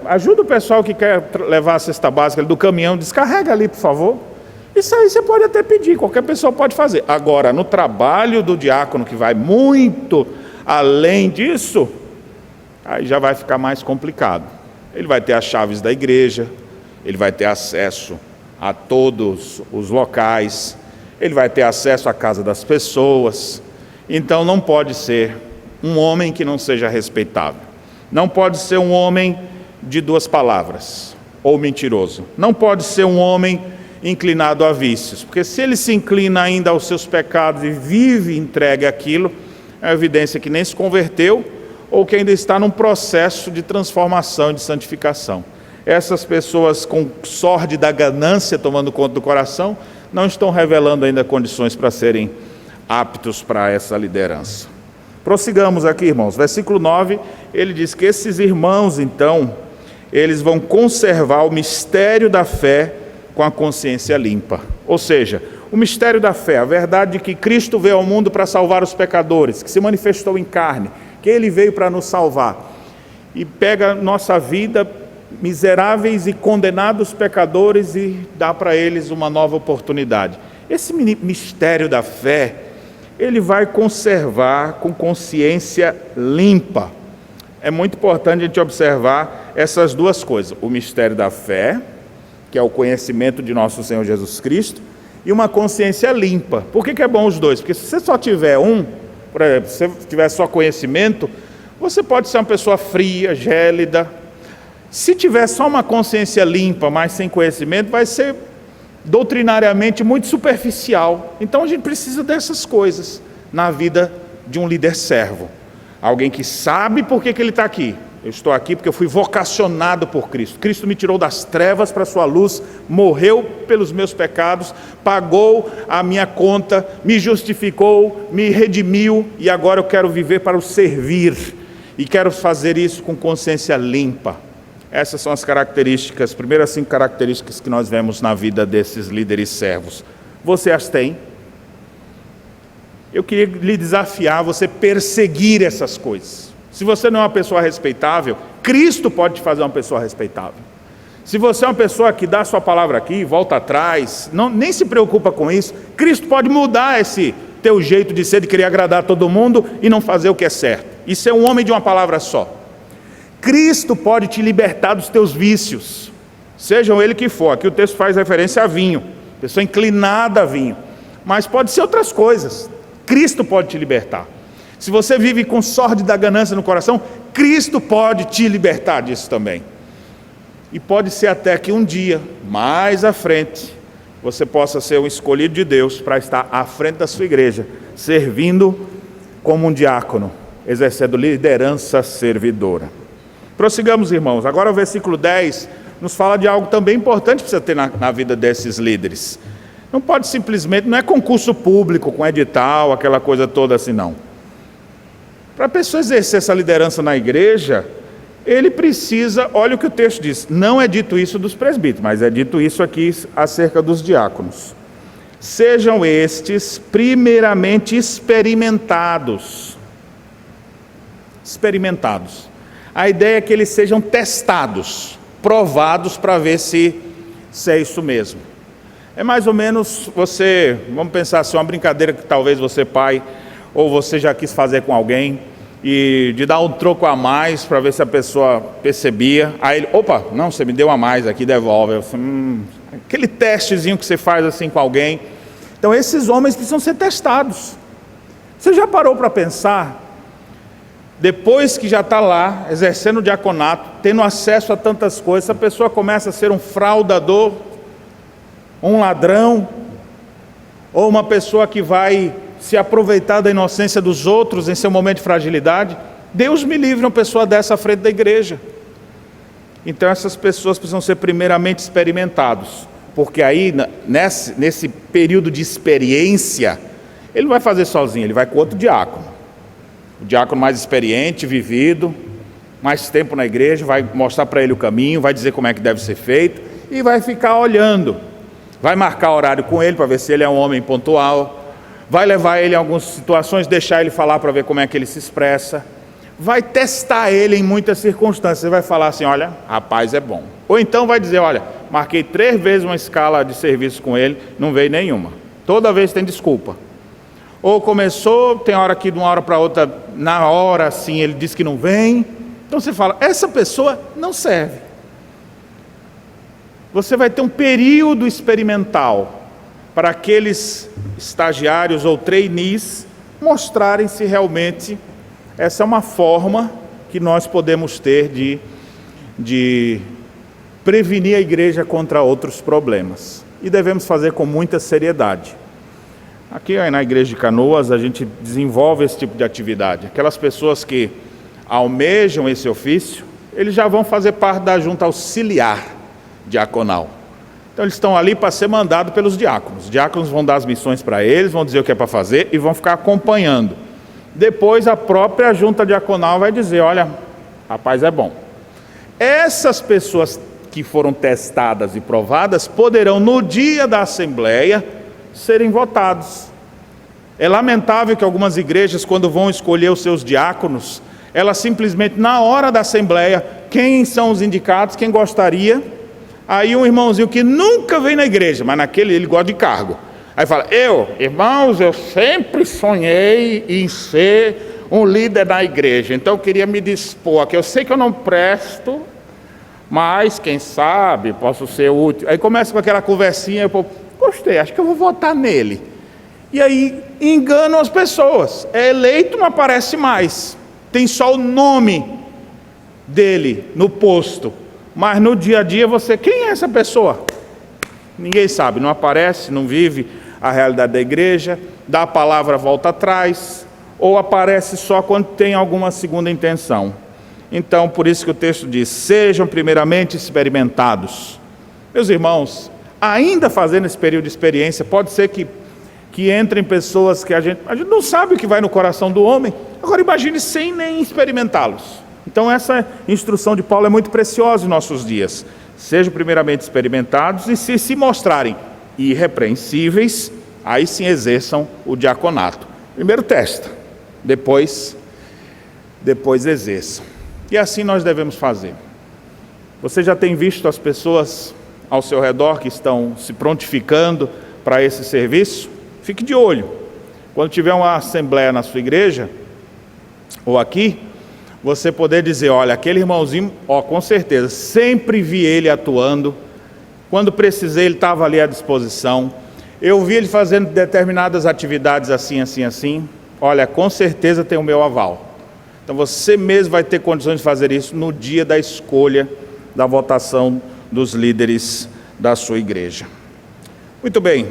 ajuda o pessoal que quer levar a cesta básica do caminhão, descarrega ali, por favor. Isso aí você pode até pedir, qualquer pessoa pode fazer. Agora, no trabalho do diácono, que vai muito além disso, aí já vai ficar mais complicado. Ele vai ter as chaves da igreja, ele vai ter acesso a todos os locais, ele vai ter acesso à casa das pessoas. Então não pode ser um homem que não seja respeitável. Não pode ser um homem de duas palavras, ou mentiroso. Não pode ser um homem inclinado a vícios, porque se ele se inclina ainda aos seus pecados e vive entregue àquilo, é uma evidência que nem se converteu, ou que ainda está num processo de transformação e de santificação. Essas pessoas com sorte da ganância tomando conta do coração, não estão revelando ainda condições para serem aptos para essa liderança. Prossigamos aqui, irmãos. Versículo 9, ele diz que esses irmãos, então, eles vão conservar o mistério da fé com a consciência limpa. Ou seja, o mistério da fé, a verdade de que Cristo veio ao mundo para salvar os pecadores, que se manifestou em carne, que Ele veio para nos salvar, e pega nossa vida, miseráveis e condenados pecadores, e dá para eles uma nova oportunidade. Esse mistério da fé, ele vai conservar com consciência limpa. É muito importante a gente observar essas duas coisas, o mistério da fé, que é o conhecimento de nosso Senhor Jesus Cristo, e uma consciência limpa. Por que é bom os dois? Porque se você só tiver um, por exemplo, se você tiver só conhecimento, você pode ser uma pessoa fria, gélida. Se tiver só uma consciência limpa, mas sem conhecimento, vai ser doutrinariamente muito superficial. Então a gente precisa dessas coisas na vida de um líder servo. Alguém que sabe por que ele está aqui. Eu estou aqui porque eu fui vocacionado por Cristo. Cristo me tirou das trevas para a sua luz, morreu pelos meus pecados, pagou a minha conta, me justificou, me redimiu, e agora eu quero viver para o servir. E quero fazer isso com consciência limpa. Essas são as características, as primeiras 5 características que nós vemos na vida desses líderes servos. Você as tem? Eu queria lhe desafiar a você perseguir essas coisas. Se você não é uma pessoa respeitável, Cristo pode te fazer uma pessoa respeitável. Se você é uma pessoa que dá a sua palavra aqui, volta atrás, nem se preocupa com isso, Cristo pode mudar esse teu jeito de ser, de querer agradar todo mundo e não fazer o que é certo. E ser um homem de uma palavra só. Cristo pode te libertar dos teus vícios, sejam ele que for. Aqui o texto faz referência a vinho, pessoa inclinada a vinho, mas pode ser outras coisas. Cristo pode te libertar. Se você vive com sorte da ganância no coração, Cristo pode te libertar disso também. E pode ser até que um dia, mais à frente, você possa ser um escolhido de Deus para estar à frente da sua igreja, servindo como um diácono, exercendo liderança servidora. Prossigamos, irmãos. Agora o versículo 10 nos fala de algo também importante para você ter na vida desses líderes. Não pode simplesmente, não é concurso público com edital, aquela coisa toda assim, não. Para a pessoa exercer essa liderança na igreja, ele precisa, olha o que o texto diz, não é dito isso dos presbíteros, mas é dito isso aqui acerca dos diáconos. Sejam estes primeiramente experimentados. Experimentados. A ideia é que eles sejam testados, provados para ver se é isso mesmo. É mais ou menos você, vamos pensar assim, uma brincadeira que talvez você, pai, ou você já quis fazer com alguém, e de dar um troco a mais para ver se a pessoa percebia. Aí ele, opa, não, você me deu a mais aqui, devolve. Aquele testezinho que você faz assim com alguém. Então esses homens precisam ser testados. Você já parou para pensar, depois que já está lá, exercendo o diaconato, tendo acesso a tantas coisas, essa pessoa começa a ser um fraudador, um ladrão, ou uma pessoa que vai se aproveitar da inocência dos outros em seu momento de fragilidade. Deus me livre uma pessoa dessa à frente da igreja. Então essas pessoas precisam ser primeiramente experimentados. Porque aí, nesse período de experiência, ele não vai fazer sozinho, ele vai com outro diácono. O diácono mais experiente, vivido, mais tempo na igreja, vai mostrar para ele o caminho, vai dizer como é que deve ser feito e vai ficar olhando. Vai marcar horário com ele para ver se ele é um homem pontual, vai levar ele em algumas situações, deixar ele falar para ver como é que ele se expressa, vai testar ele em muitas circunstâncias, vai falar assim, olha, rapaz é bom. Ou então vai dizer, olha, marquei 3 vezes uma escala de serviço com ele, não veio nenhuma. Toda vez tem desculpa. Ou começou, tem hora que de uma hora para outra, na hora assim, ele diz que não vem. Então você fala, essa pessoa não serve. Você vai ter um período experimental para aqueles estagiários ou trainees mostrarem se realmente essa é uma forma que nós podemos ter de prevenir a igreja contra outros problemas. E devemos fazer com muita seriedade. Aqui na igreja de Canoas a gente desenvolve esse tipo de atividade. Aquelas pessoas que almejam esse ofício, eles já vão fazer parte da junta auxiliar diaconal. Então eles estão ali para ser mandados pelos diáconos. Os diáconos vão dar as missões para eles, vão dizer o que é para fazer e vão ficar acompanhando. Depois a própria junta diaconal vai dizer, olha, rapaz é bom. Essas pessoas que foram testadas e provadas poderão no dia da assembleia serem votados. É lamentável que algumas igrejas, quando vão escolher os seus diáconos, elas simplesmente na hora da assembleia, quem são os indicados, quem gostaria, aí um irmãozinho que nunca veio na igreja, mas naquele ele gosta de cargo, aí fala, irmãos, eu sempre sonhei em ser um líder da igreja, então eu queria me dispor aqui, eu sei que eu não presto, mas quem sabe posso ser útil. Aí começa com aquela conversinha, eu gostei, acho que eu vou votar nele. E aí enganam as pessoas, é eleito, não aparece mais, tem só o nome dele no posto, mas no dia a dia você, quem é essa pessoa? Ninguém sabe, não aparece, não vive a realidade da igreja, dá a palavra, volta atrás, ou aparece só quando tem alguma segunda intenção. Então, por isso que o texto diz, sejam primeiramente experimentados. Meus irmãos, ainda fazendo esse período de experiência, pode ser que entrem pessoas que a gente não sabe o que vai no coração do homem. Agora imagine sem nem experimentá-los. Então essa instrução de Paulo é muito preciosa em nossos dias. Sejam primeiramente experimentados e se mostrarem irrepreensíveis, aí sim exerçam o diaconato. Primeiro testa, depois exerçam. E assim nós devemos fazer. Você já tem visto as pessoas ao seu redor que estão se prontificando para esse serviço? Fique de olho. Quando tiver uma assembleia na sua igreja, ou aqui, você poder dizer, olha, aquele irmãozinho, com certeza, sempre vi ele atuando, quando precisei ele estava ali à disposição, eu vi ele fazendo determinadas atividades assim, assim, assim, olha, com certeza tem o meu aval. Então você mesmo vai ter condições de fazer isso no dia da escolha, da votação dos líderes da sua igreja. Muito bem,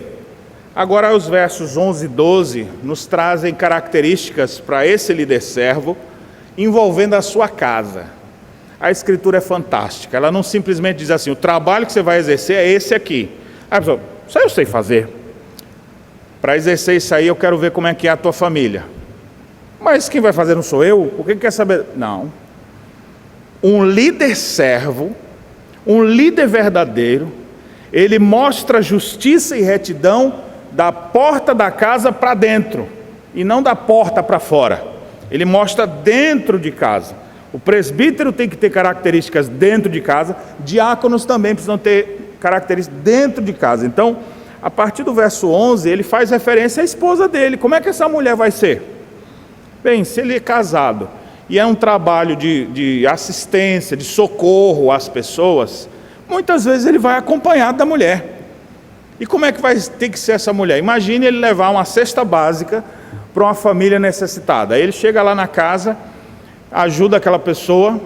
agora os versos 11 e 12 nos trazem características para esse líder servo, envolvendo a sua casa. A escritura é fantástica, ela não simplesmente diz assim, o trabalho que você vai exercer é esse aqui. Aí a pessoa, isso aí eu sei fazer. Para exercer isso aí eu quero ver como é que é a tua família. Mas quem vai fazer não sou eu? Por que quer saber? Não. Um líder servo, um líder verdadeiro, ele mostra justiça e retidão da porta da casa para dentro, e não da porta para fora. Ele mostra dentro de casa. O presbítero tem que ter características dentro de casa, diáconos também precisam ter características dentro de casa. Então, a partir do verso 11, ele faz referência à esposa dele. Como é que essa mulher vai ser? Bem, se ele é casado e é um trabalho de assistência, de socorro às pessoas, muitas vezes ele vai acompanhado da mulher. E como é que vai ter que ser essa mulher? Imagine ele levar uma cesta básica para uma família necessitada. Aí ele chega lá na casa, ajuda aquela pessoa,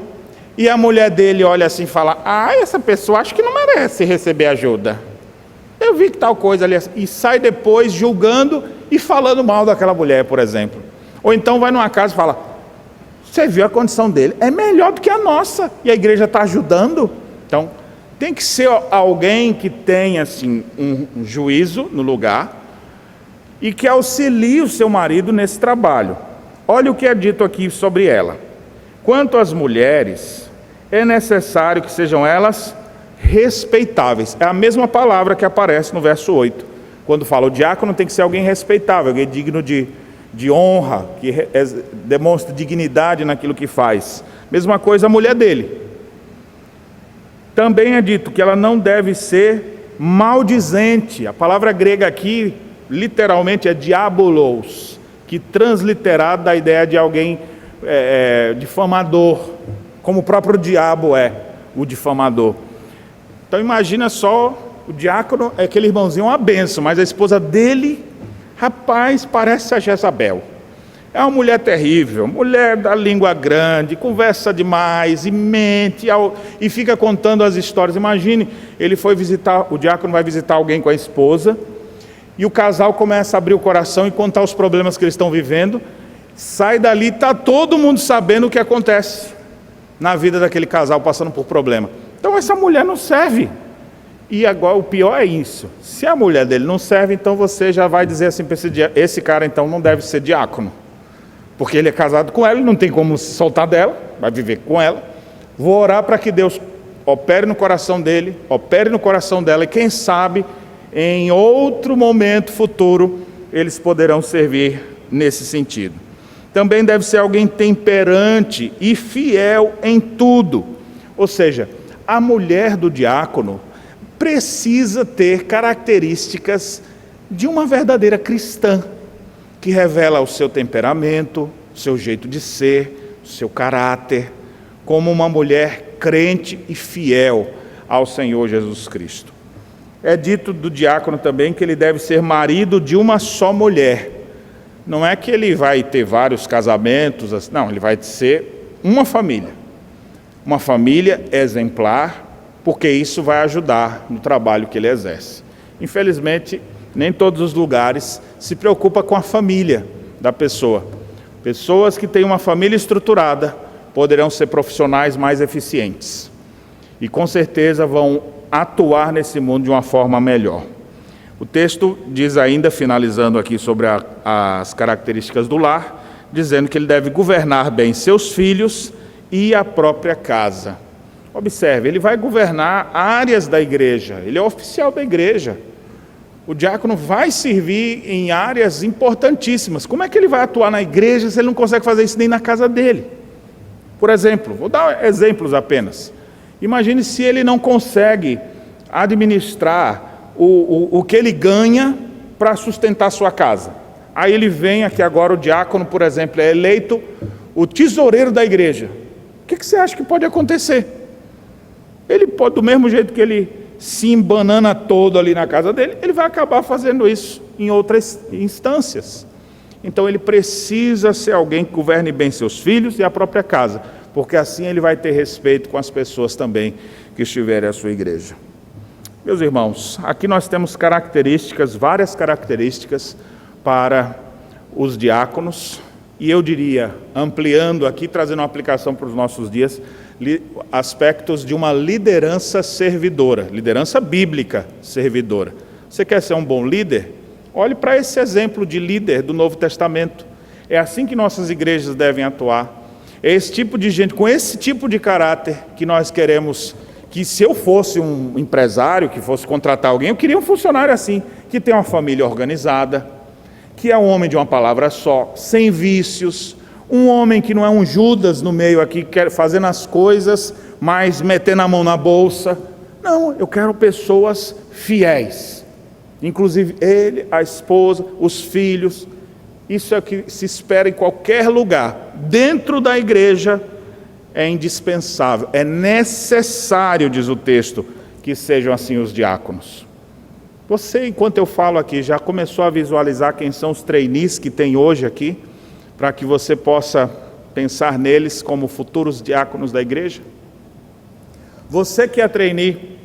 e a mulher dele olha assim e fala, essa pessoa acho que não merece receber ajuda. Eu vi que tal coisa ali, e sai depois julgando e falando mal daquela mulher, por exemplo. Ou então vai numa casa e fala, você viu a condição dele? É melhor do que a nossa, e a igreja está ajudando. Então, Tem que ser alguém que tenha assim, um juízo no lugar e que auxilie o seu marido nesse trabalho. Olha o que é dito aqui sobre ela. Quanto às mulheres, é necessário que sejam elas respeitáveis. É a mesma palavra que aparece no verso 8. Quando fala o diácono, tem que ser alguém respeitável, alguém digno de honra, que demonstra dignidade naquilo que faz. Mesma coisa a mulher dele. Também é dito que ela não deve ser maldizente. A palavra grega aqui, literalmente, é diabolos, que transliterado da ideia de alguém difamador, como o próprio diabo é o difamador. Então imagina só, o diácono é aquele irmãozinho, uma bênção, mas a esposa dele, rapaz, parece a Jezabel. É uma mulher terrível, mulher da língua grande, conversa demais e mente e fica contando as histórias. Imagine, o diácono vai visitar alguém com a esposa e o casal começa a abrir o coração e contar os problemas que eles estão vivendo. Sai dali, está todo mundo sabendo o que acontece na vida daquele casal passando por problema. Então essa mulher não serve. E agora o pior é isso. Se a mulher dele não serve, então você já vai dizer assim para esse cara então não deve ser diácono. Porque ele é casado com ela, ele não tem como se soltar dela, vai viver com ela. Vou orar para que Deus opere no coração dele, opere no coração dela, e quem sabe, em outro momento futuro, eles poderão servir nesse sentido. Também deve ser alguém temperante e fiel em tudo. Ou seja, a mulher do diácono precisa ter características de uma verdadeira cristã, que revela o seu temperamento, o seu jeito de ser, o seu caráter, como uma mulher crente e fiel ao Senhor Jesus Cristo. É dito do diácono também que ele deve ser marido de uma só mulher. Não é que ele vai ter vários casamentos, não, ele vai ser uma família exemplar, porque isso vai ajudar no trabalho que ele exerce. Infelizmente, nem todos os lugares se preocupam com a família da pessoa. Pessoas que têm uma família estruturada poderão ser profissionais mais eficientes e com certeza vão atuar nesse mundo de uma forma melhor. O texto diz ainda, finalizando aqui sobre as características do lar, dizendo que ele deve governar bem seus filhos e a própria casa. Observe, ele vai governar áreas da igreja, ele é oficial da igreja. O diácono vai servir em áreas importantíssimas. Como é que ele vai atuar na igreja se ele não consegue fazer isso nem na casa dele? Por exemplo, vou dar exemplos apenas. Imagine se ele não consegue administrar o que ele ganha para sustentar sua casa. Aí ele vem aqui agora, o diácono, por exemplo, é eleito o tesoureiro da igreja. O que você acha que pode acontecer? Ele pode, do mesmo jeito que ele se embanana todo ali na casa dele, ele vai acabar fazendo isso em outras instâncias. Então ele precisa ser alguém que governe bem seus filhos e a própria casa, porque assim ele vai ter respeito com as pessoas também que estiverem à sua igreja. Meus irmãos, aqui nós temos características, várias características para os diáconos, e eu diria, ampliando aqui, trazendo uma aplicação para os nossos dias, aspectos de uma liderança servidora, liderança bíblica servidora. Você quer ser um bom líder? Olhe para esse exemplo de líder do Novo Testamento. É assim que nossas igrejas devem atuar. É esse tipo de gente, com esse tipo de caráter que nós queremos, que se eu fosse um empresário, que fosse contratar alguém, eu queria um funcionário assim, que tem uma família organizada, que é um homem de uma palavra só, sem vícios, um homem que não é um Judas no meio aqui, fazendo as coisas, mas metendo a mão na bolsa. Não, eu quero pessoas fiéis. Inclusive ele, a esposa, os filhos. Isso é o que se espera em qualquer lugar. Dentro da igreja é indispensável, é necessário, diz o texto, que sejam assim os diáconos. Você, enquanto eu falo aqui, já começou a visualizar quem são os trainees que tem hoje aqui? Para que você possa pensar neles como futuros diáconos da igreja? Você que é trainee,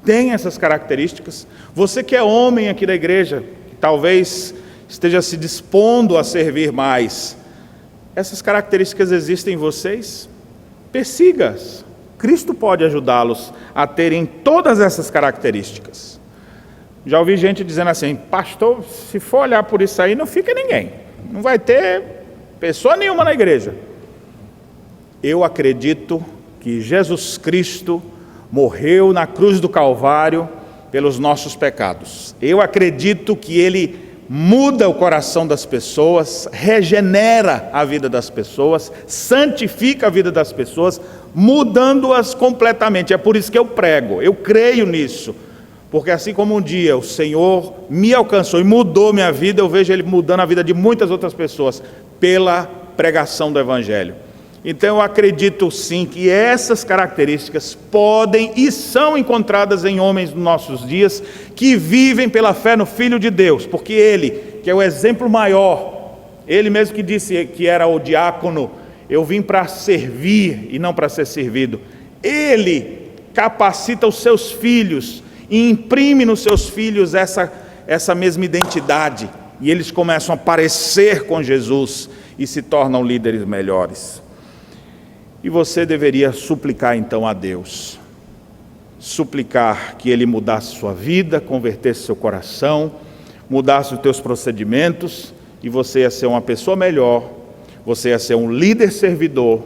tem essas características? Você que é homem aqui da igreja, que talvez esteja se dispondo a servir mais, essas características existem em vocês? Persiga-as, Cristo pode ajudá-los a terem todas essas características. Já ouvi gente dizendo assim: pastor, se for olhar por isso aí, não fica ninguém. Não vai ter pessoa nenhuma na igreja. Eu acredito que Jesus Cristo morreu na cruz do Calvário pelos nossos pecados. Eu acredito que Ele muda o coração das pessoas, regenera a vida das pessoas, santifica a vida das pessoas, mudando-as completamente. É por isso que eu prego, eu creio nisso. Porque assim como um dia o Senhor me alcançou e mudou minha vida, eu vejo Ele mudando a vida de muitas outras pessoas pela pregação do Evangelho. Então eu acredito sim que essas características podem e são encontradas em homens dos nossos dias que vivem pela fé no Filho de Deus, porque Ele, que é o exemplo maior, Ele mesmo que disse que era o diácono: eu vim para servir e não para ser servido. Ele capacita os seus filhos e imprime nos seus filhos essa mesma identidade, e eles começam a parecer com Jesus e se tornam líderes melhores. E você deveria suplicar então a Deus, suplicar que Ele mudasse sua vida, convertesse seu coração, mudasse os teus procedimentos, e você ia ser uma pessoa melhor, você ia ser um líder servidor,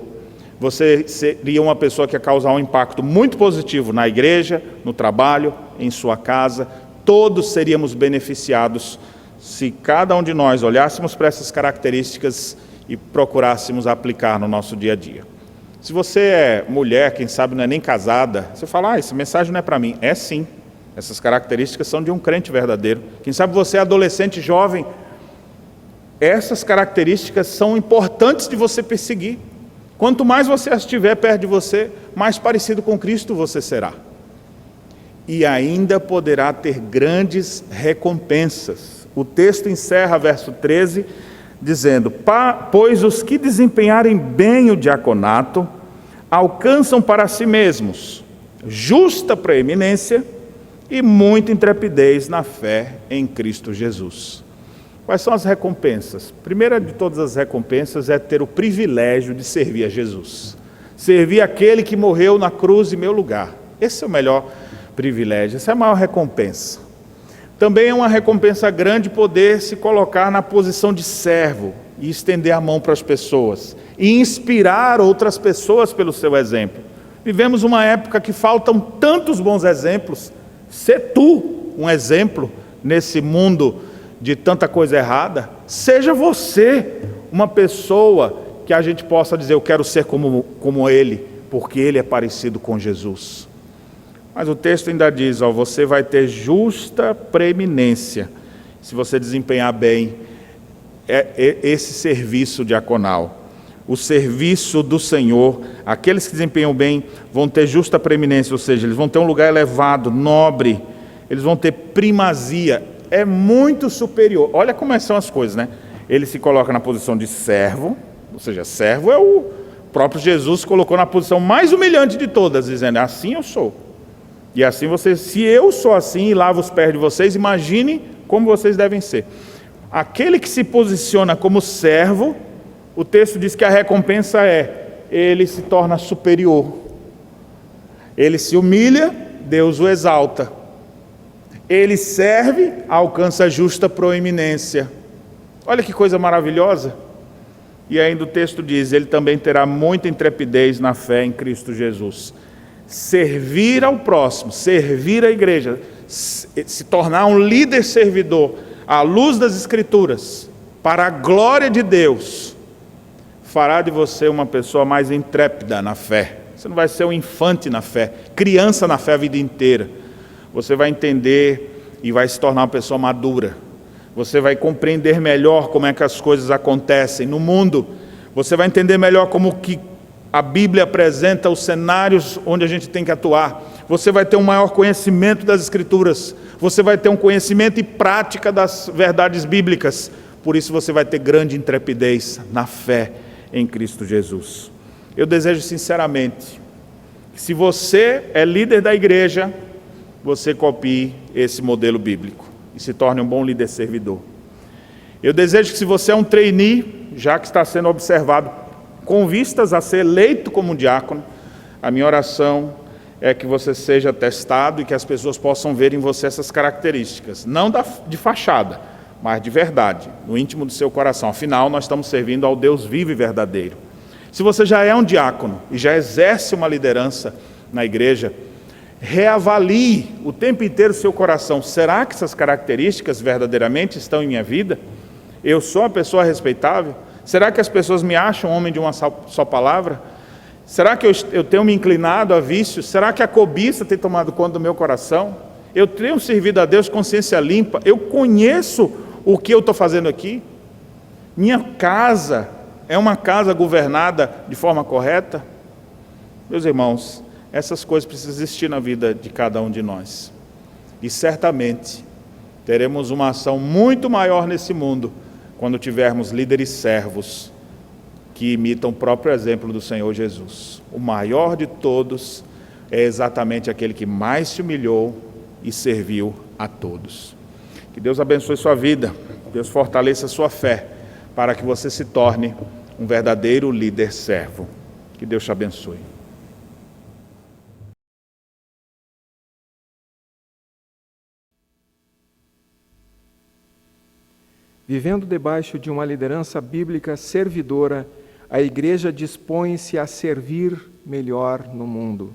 você seria uma pessoa que ia causar um impacto muito positivo na igreja, no trabalho, em sua casa. Todos seríamos beneficiados se cada um de nós olhássemos para essas características e procurássemos aplicar no nosso dia a dia. Se você é mulher, quem sabe não é nem casada, você fala: essa mensagem não é para mim. É sim, essas características são de um crente verdadeiro. Quem sabe você é adolescente, jovem, essas características são importantes de você perseguir. Quanto mais você as tiver perto de você, mais parecido com Cristo você será. E ainda poderá ter grandes recompensas. O texto encerra, verso 13, dizendo: pois os que desempenharem bem o diaconato alcançam para si mesmos justa preeminência e muita intrepidez na fé em Cristo Jesus. Quais são as recompensas? Primeira de todas as recompensas é ter o privilégio de servir a Jesus. Servir aquele que morreu na cruz em meu lugar. Esse é o melhor privilégio, essa é a maior recompensa. Também é uma recompensa grande poder se colocar na posição de servo e estender a mão para as pessoas e inspirar outras pessoas pelo seu exemplo. Vivemos uma época que faltam tantos bons exemplos. Ser tu um exemplo nesse mundo de tanta coisa errada. Seja você uma pessoa que a gente possa dizer: eu quero ser como ele, porque ele é parecido com Jesus. Mas o texto ainda diz: você vai ter justa preeminência se você desempenhar bem esse serviço diaconal. O serviço do Senhor, aqueles que desempenham bem vão ter justa preeminência, ou seja, eles vão ter um lugar elevado, nobre, eles vão ter primazia, é muito superior. Olha como são as coisas, né? Ele se coloca na posição de servo, ou seja, servo é o próprio Jesus colocou na posição mais humilhante de todas, dizendo: assim eu sou. E assim vocês, se eu sou assim e lavo os pés de vocês, imagine como vocês devem ser. Aquele que se posiciona como servo, o texto diz que a recompensa ele se torna superior. Ele se humilha, Deus o exalta. Ele serve, alcança justa proeminência. Olha que coisa maravilhosa. E ainda o texto diz: ele também terá muita intrepidez na fé em Cristo Jesus. Servir ao próximo, servir a igreja, se tornar um líder servidor, à luz das Escrituras, para a glória de Deus, fará de você uma pessoa mais intrépida na fé. Você não vai ser um infante na fé, criança na fé a vida inteira. Você vai entender e vai se tornar uma pessoa madura. Você vai compreender melhor como é que as coisas acontecem no mundo. Você vai entender melhor como que a Bíblia apresenta os cenários onde a gente tem que atuar. Você vai ter um maior conhecimento das Escrituras. Você vai ter um conhecimento e prática das verdades bíblicas. Por isso você vai ter grande intrepidez na fé em Cristo Jesus. Eu desejo sinceramente que, se você é líder da igreja, você copie esse modelo bíblico e se torne um bom líder servidor. Eu desejo que, se você é um trainee, já que está sendo observado com vistas a ser eleito como diácono, a minha oração é que você seja testado e que as pessoas possam ver em você essas características, não de fachada, mas de verdade, no íntimo do seu coração. Afinal, nós estamos servindo ao Deus vivo e verdadeiro. Se você já é um diácono e já exerce uma liderança na igreja, reavalie o tempo inteiro o seu coração. Será que essas características verdadeiramente estão em minha vida? Eu sou uma pessoa respeitável? Será que as pessoas me acham homem de uma só palavra? Será que eu tenho me inclinado a vícios? Será que a cobiça tem tomado conta do meu coração? Eu tenho servido a Deus com consciência limpa? Eu conheço o que eu estou fazendo aqui? Minha casa é uma casa governada de forma correta? Meus irmãos, essas coisas precisam existir na vida de cada um de nós. E certamente teremos uma ação muito maior nesse mundo quando tivermos líderes servos que imitam o próprio exemplo do Senhor Jesus. O maior de todos é exatamente aquele que mais se humilhou e serviu a todos. Que Deus abençoe sua vida, Deus fortaleça a sua fé, para que você se torne um verdadeiro líder servo. Que Deus te abençoe. Vivendo debaixo de uma liderança bíblica servidora, a igreja dispõe-se a servir melhor no mundo.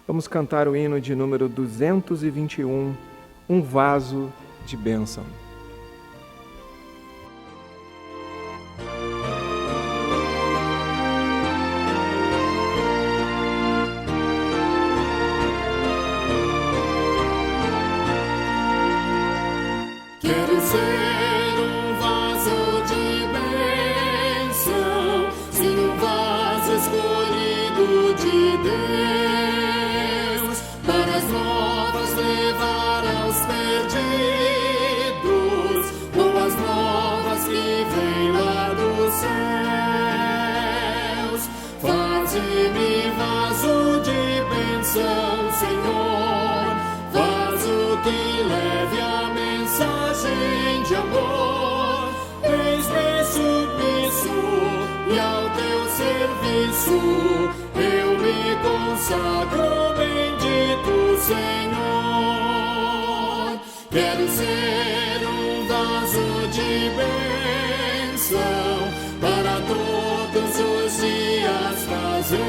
Vamos cantar o hino de número 221, Um Vaso de Bênção. Quero ser um vaso de bênção, sim, um vaso escolhido de Deus, para as novas levar aos perdidos, boas novas que vêm lá dos céus. Faze-me vaso de bênção, Senhor, vaso que leve a mensagem de amor. Eis-me submisso e ao teu serviço eu me consagro, bendito Senhor. Quero ser um vaso de bênção, para todos os dias trazer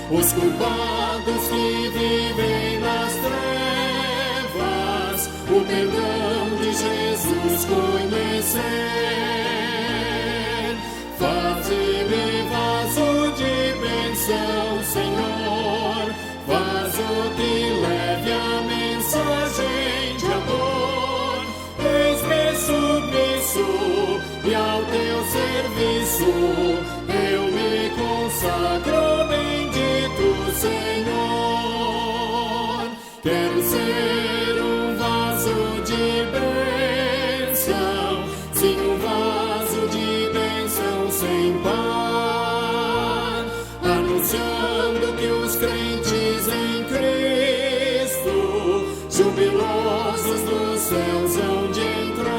os culpados que vivem nas trevas, o perdão de Jesus conhecer. Faze-me vaso de bênção, Senhor, vaso que leve a mensagem de amor. Eis-me submisso e ao teu serviço eu me consagro, bendito Senhor. Quero ser um vaso de bênção, sim, um vaso de bênção sem par, anunciando que os crentes em Cristo, jubilosos nos céus hão de entrar.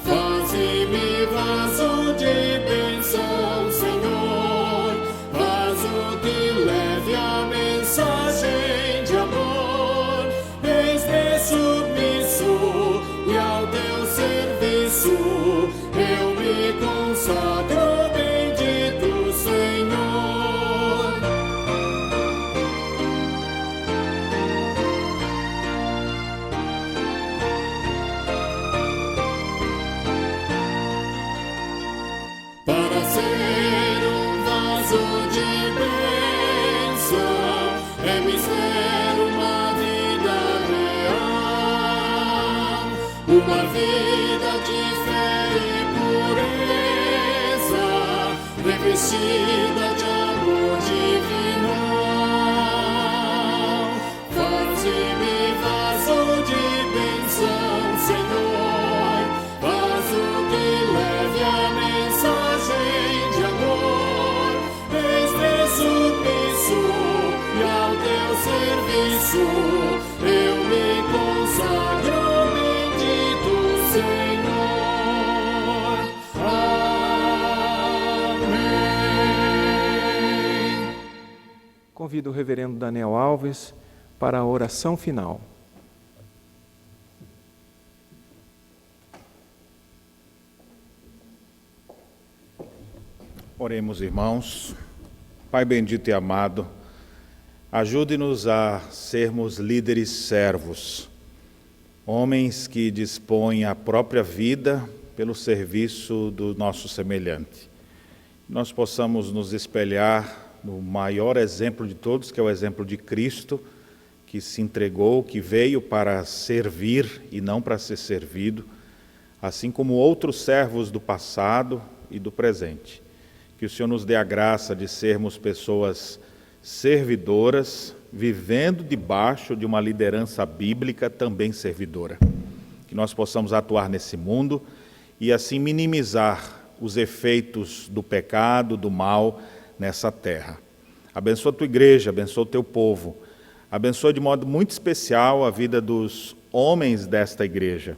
Faze-me vaso de bênção, Senhor, vaso que leve a mensagem de amor. Eis-me submisso e ao teu serviço eu me consagro, bendito Senhor. Para ser um vaso de bênção é mister uma vida real, uma vida de fé e pureza, revestida de amor divinal. Faze-me vaso de bênção, Senhor, vaso que leve a mensagem de amor. Eis-me submisso e ao teu serviço eu me consagro, bendito Senhor. Amém. convido o reverendo Daniel Alves para a oração final. Oremos, irmãos. Pai bendito e amado, ajude-nos a sermos líderes servos, homens que dispõem a própria vida pelo serviço do nosso semelhante. Nós possamos nos espelhar no maior exemplo de todos, que é o exemplo de Cristo, que se entregou, que veio para servir e não para ser servido, assim como outros servos do passado e do presente. Que o Senhor nos dê a graça de sermos pessoas servidoras, vivendo debaixo de uma liderança bíblica também servidora. Que nós possamos atuar nesse mundo e assim minimizar os efeitos do pecado, do mal nessa terra. Abençoa a tua igreja, abençoa o teu povo, abençoa de modo muito especial a vida dos homens desta igreja,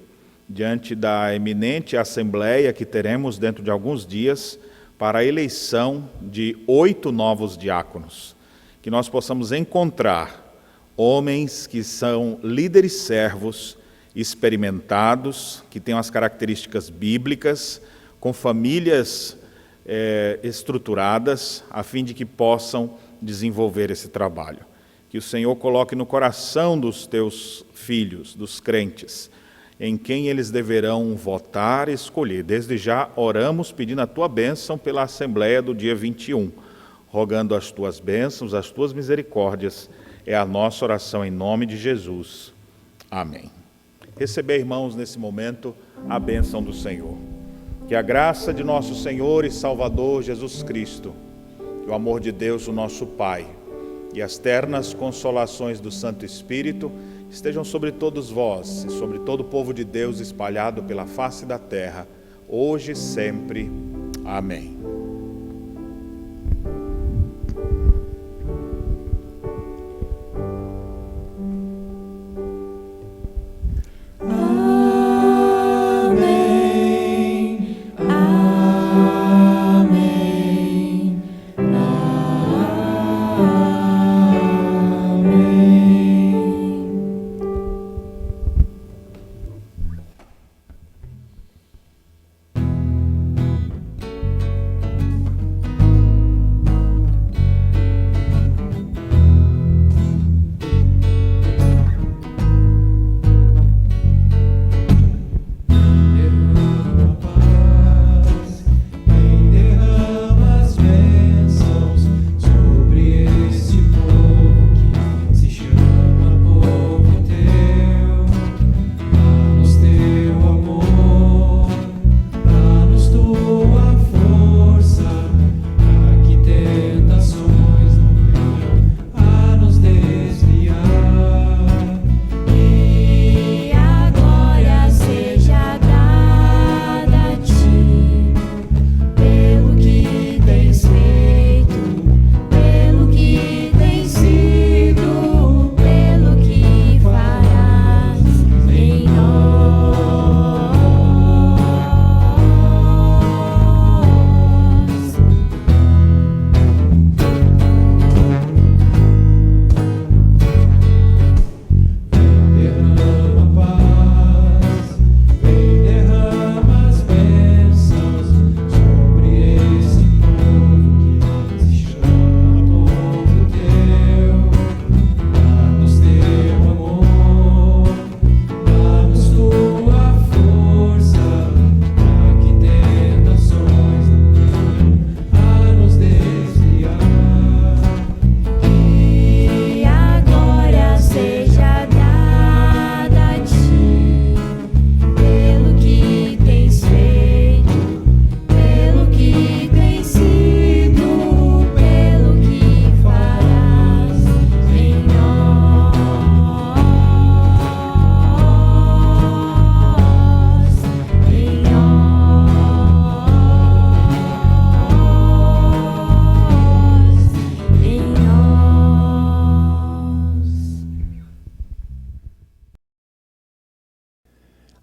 diante da eminente assembleia que teremos dentro de alguns dias para a eleição de 8 novos diáconos. Que nós possamos encontrar homens que são líderes servos, experimentados, que tenham as características bíblicas, com famílias estruturadas, a fim de que possam desenvolver esse trabalho. Que o Senhor coloque no coração dos teus filhos, dos crentes, em quem eles deverão votar e escolher. Desde já oramos pedindo a tua bênção pela Assembleia do dia 21, rogando as tuas bênçãos, as tuas misericórdias. É a nossa oração em nome de Jesus. Amém. Receber, irmãos, nesse momento, a bênção do Senhor. Que a graça de nosso Senhor e Salvador Jesus Cristo, que o amor de Deus, o nosso Pai, e as ternas consolações do Santo Espírito estejam sobre todos vós e sobre todo o povo de Deus espalhado pela face da terra, hoje e sempre. Amém.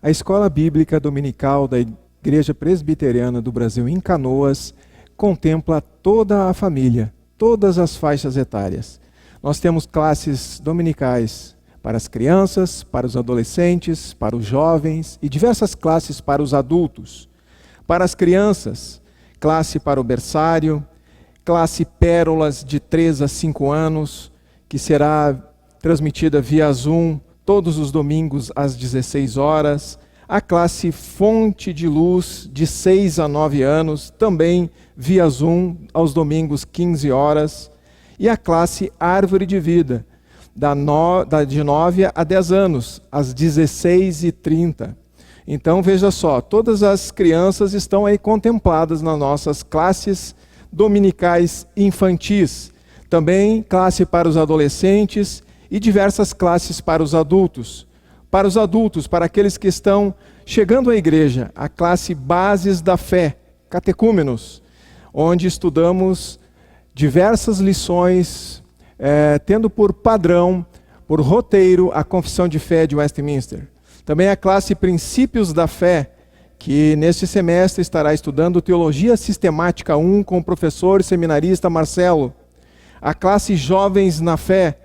A Escola Bíblica Dominical da Igreja Presbiteriana do Brasil em Canoas contempla toda a família, todas as faixas etárias. nós temos classes dominicais para as crianças, para os adolescentes, para os jovens e diversas classes para os adultos. Para as crianças, classe para o berçário, classe Pérolas de 3 a 5 anos, que será transmitida via Zoom todos os domingos às 16 horas. A classe Fonte de Luz de 6 a 9 anos, também via Zoom aos domingos 15 horas. E a classe Árvore de Vida, de 9 a 10 anos, às 16h30. Então, veja só, todas as crianças estão aí contempladas nas nossas classes dominicais infantis. Também classe para os adolescentes e diversas classes para os adultos. Para os adultos, para aqueles que estão chegando à igreja, a classe Bases da Fé, catecúmenos, onde estudamos diversas lições, tendo por padrão, por roteiro, a Confissão de Fé de Westminster. Também a classe Princípios da Fé, que neste semestre estará estudando Teologia Sistemática 1 com o professor e seminarista Marcelo. A classe Jovens na Fé,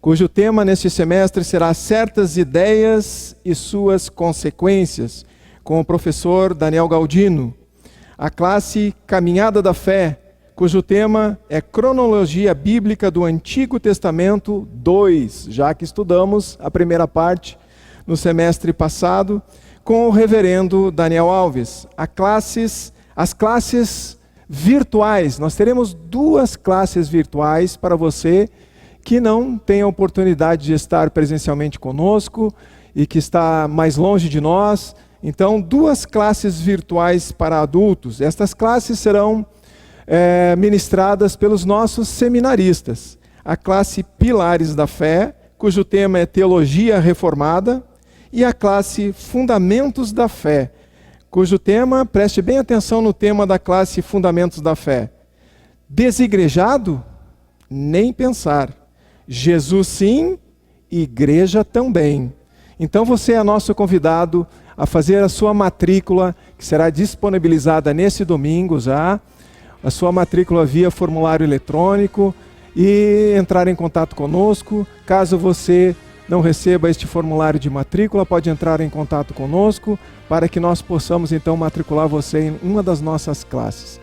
cujo tema neste semestre será Certas Ideias e Suas Consequências, com o professor Daniel Galdino. A classe Caminhada da Fé, cujo tema é Cronologia Bíblica do Antigo Testamento 2, já que estudamos a primeira parte no semestre passado, com o reverendo Daniel Alves. As classes virtuais, nós teremos 2 classes virtuais para você que não tem a oportunidade de estar presencialmente conosco e que está mais longe de nós. Então, 2 classes virtuais para adultos. Estas classes serão ministradas pelos nossos seminaristas. A classe Pilares da Fé, cujo tema é Teologia Reformada, e a classe Fundamentos da Fé, cujo tema, preste bem atenção no tema da classe Fundamentos da Fé. Desigrejado? Nem pensar. Jesus sim, igreja também. Então você é nosso convidado a fazer a sua matrícula, que será disponibilizada nesse domingo já, a sua matrícula via formulário eletrônico, e entrar em contato conosco. Caso você não receba este formulário de matrícula, pode entrar em contato conosco para que nós possamos então matricular você em uma das nossas classes.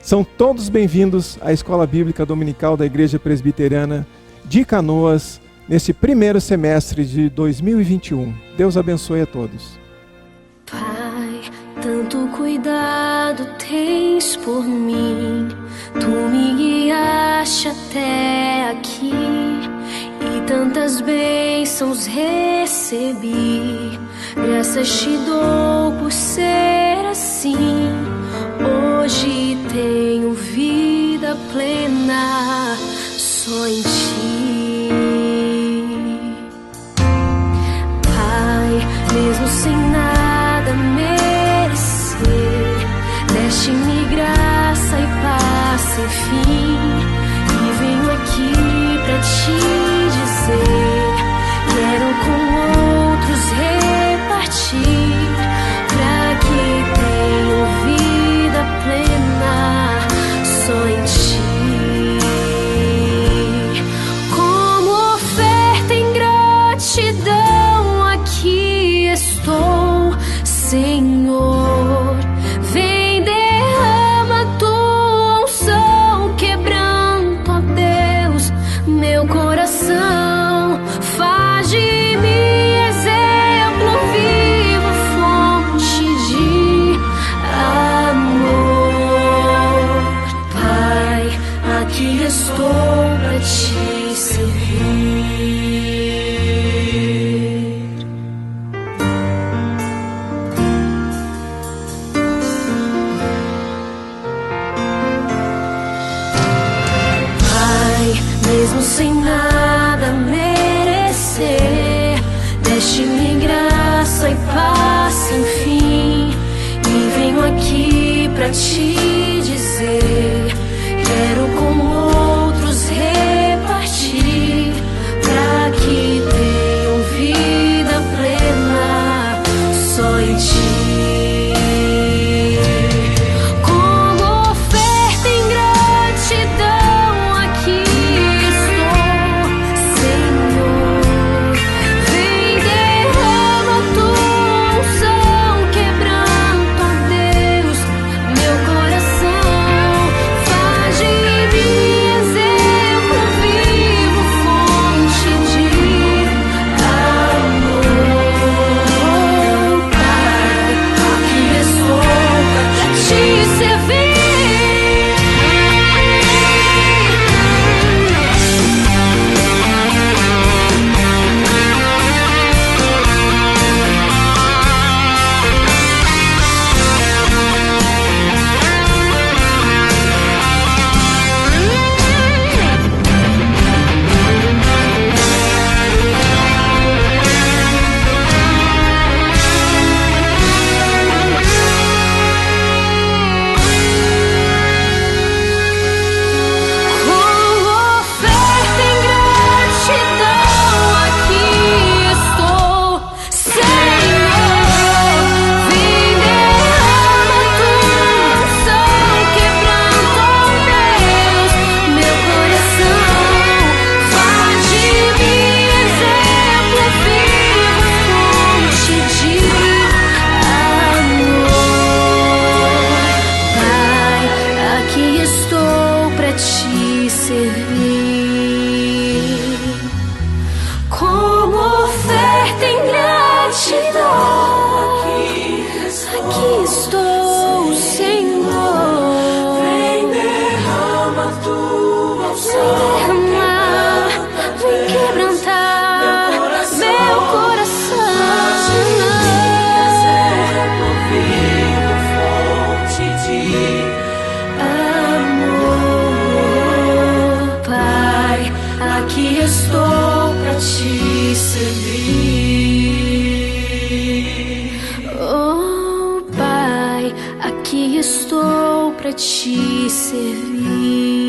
São todos bem-vindos à Escola Bíblica Dominical da Igreja Presbiteriana de Canoas, nesse primeiro semestre de 2021. Deus abençoe a todos. Pai, tanto cuidado tens por mim, tu me guiaste até aqui, e tantas bênçãos recebi, graças te dou por ser assim. Hoje tenho vida plena, só em ti. Pai, mesmo sem nada merecer, deste-me graça e paz sem fim, e venho aqui pra te dizer, quero com outros repartir, pra que tenham vida plena, só em ti. Como oferta em gratidão aqui estou, Senhor. Vem, derrama tua unção, quebrando, ó Deus, meu coração. Faz de mim exemplo vivo, fonte de amor. Pai, aqui estou pra te servir. Mesmo sem nada merecer, deste-me graça e paz sem fim, e venho aqui pra te dizer, quero com outros repartir, pra que tenham vida plena, só em ti. Como oferta em gratidão aqui estou, aqui estou para te servir.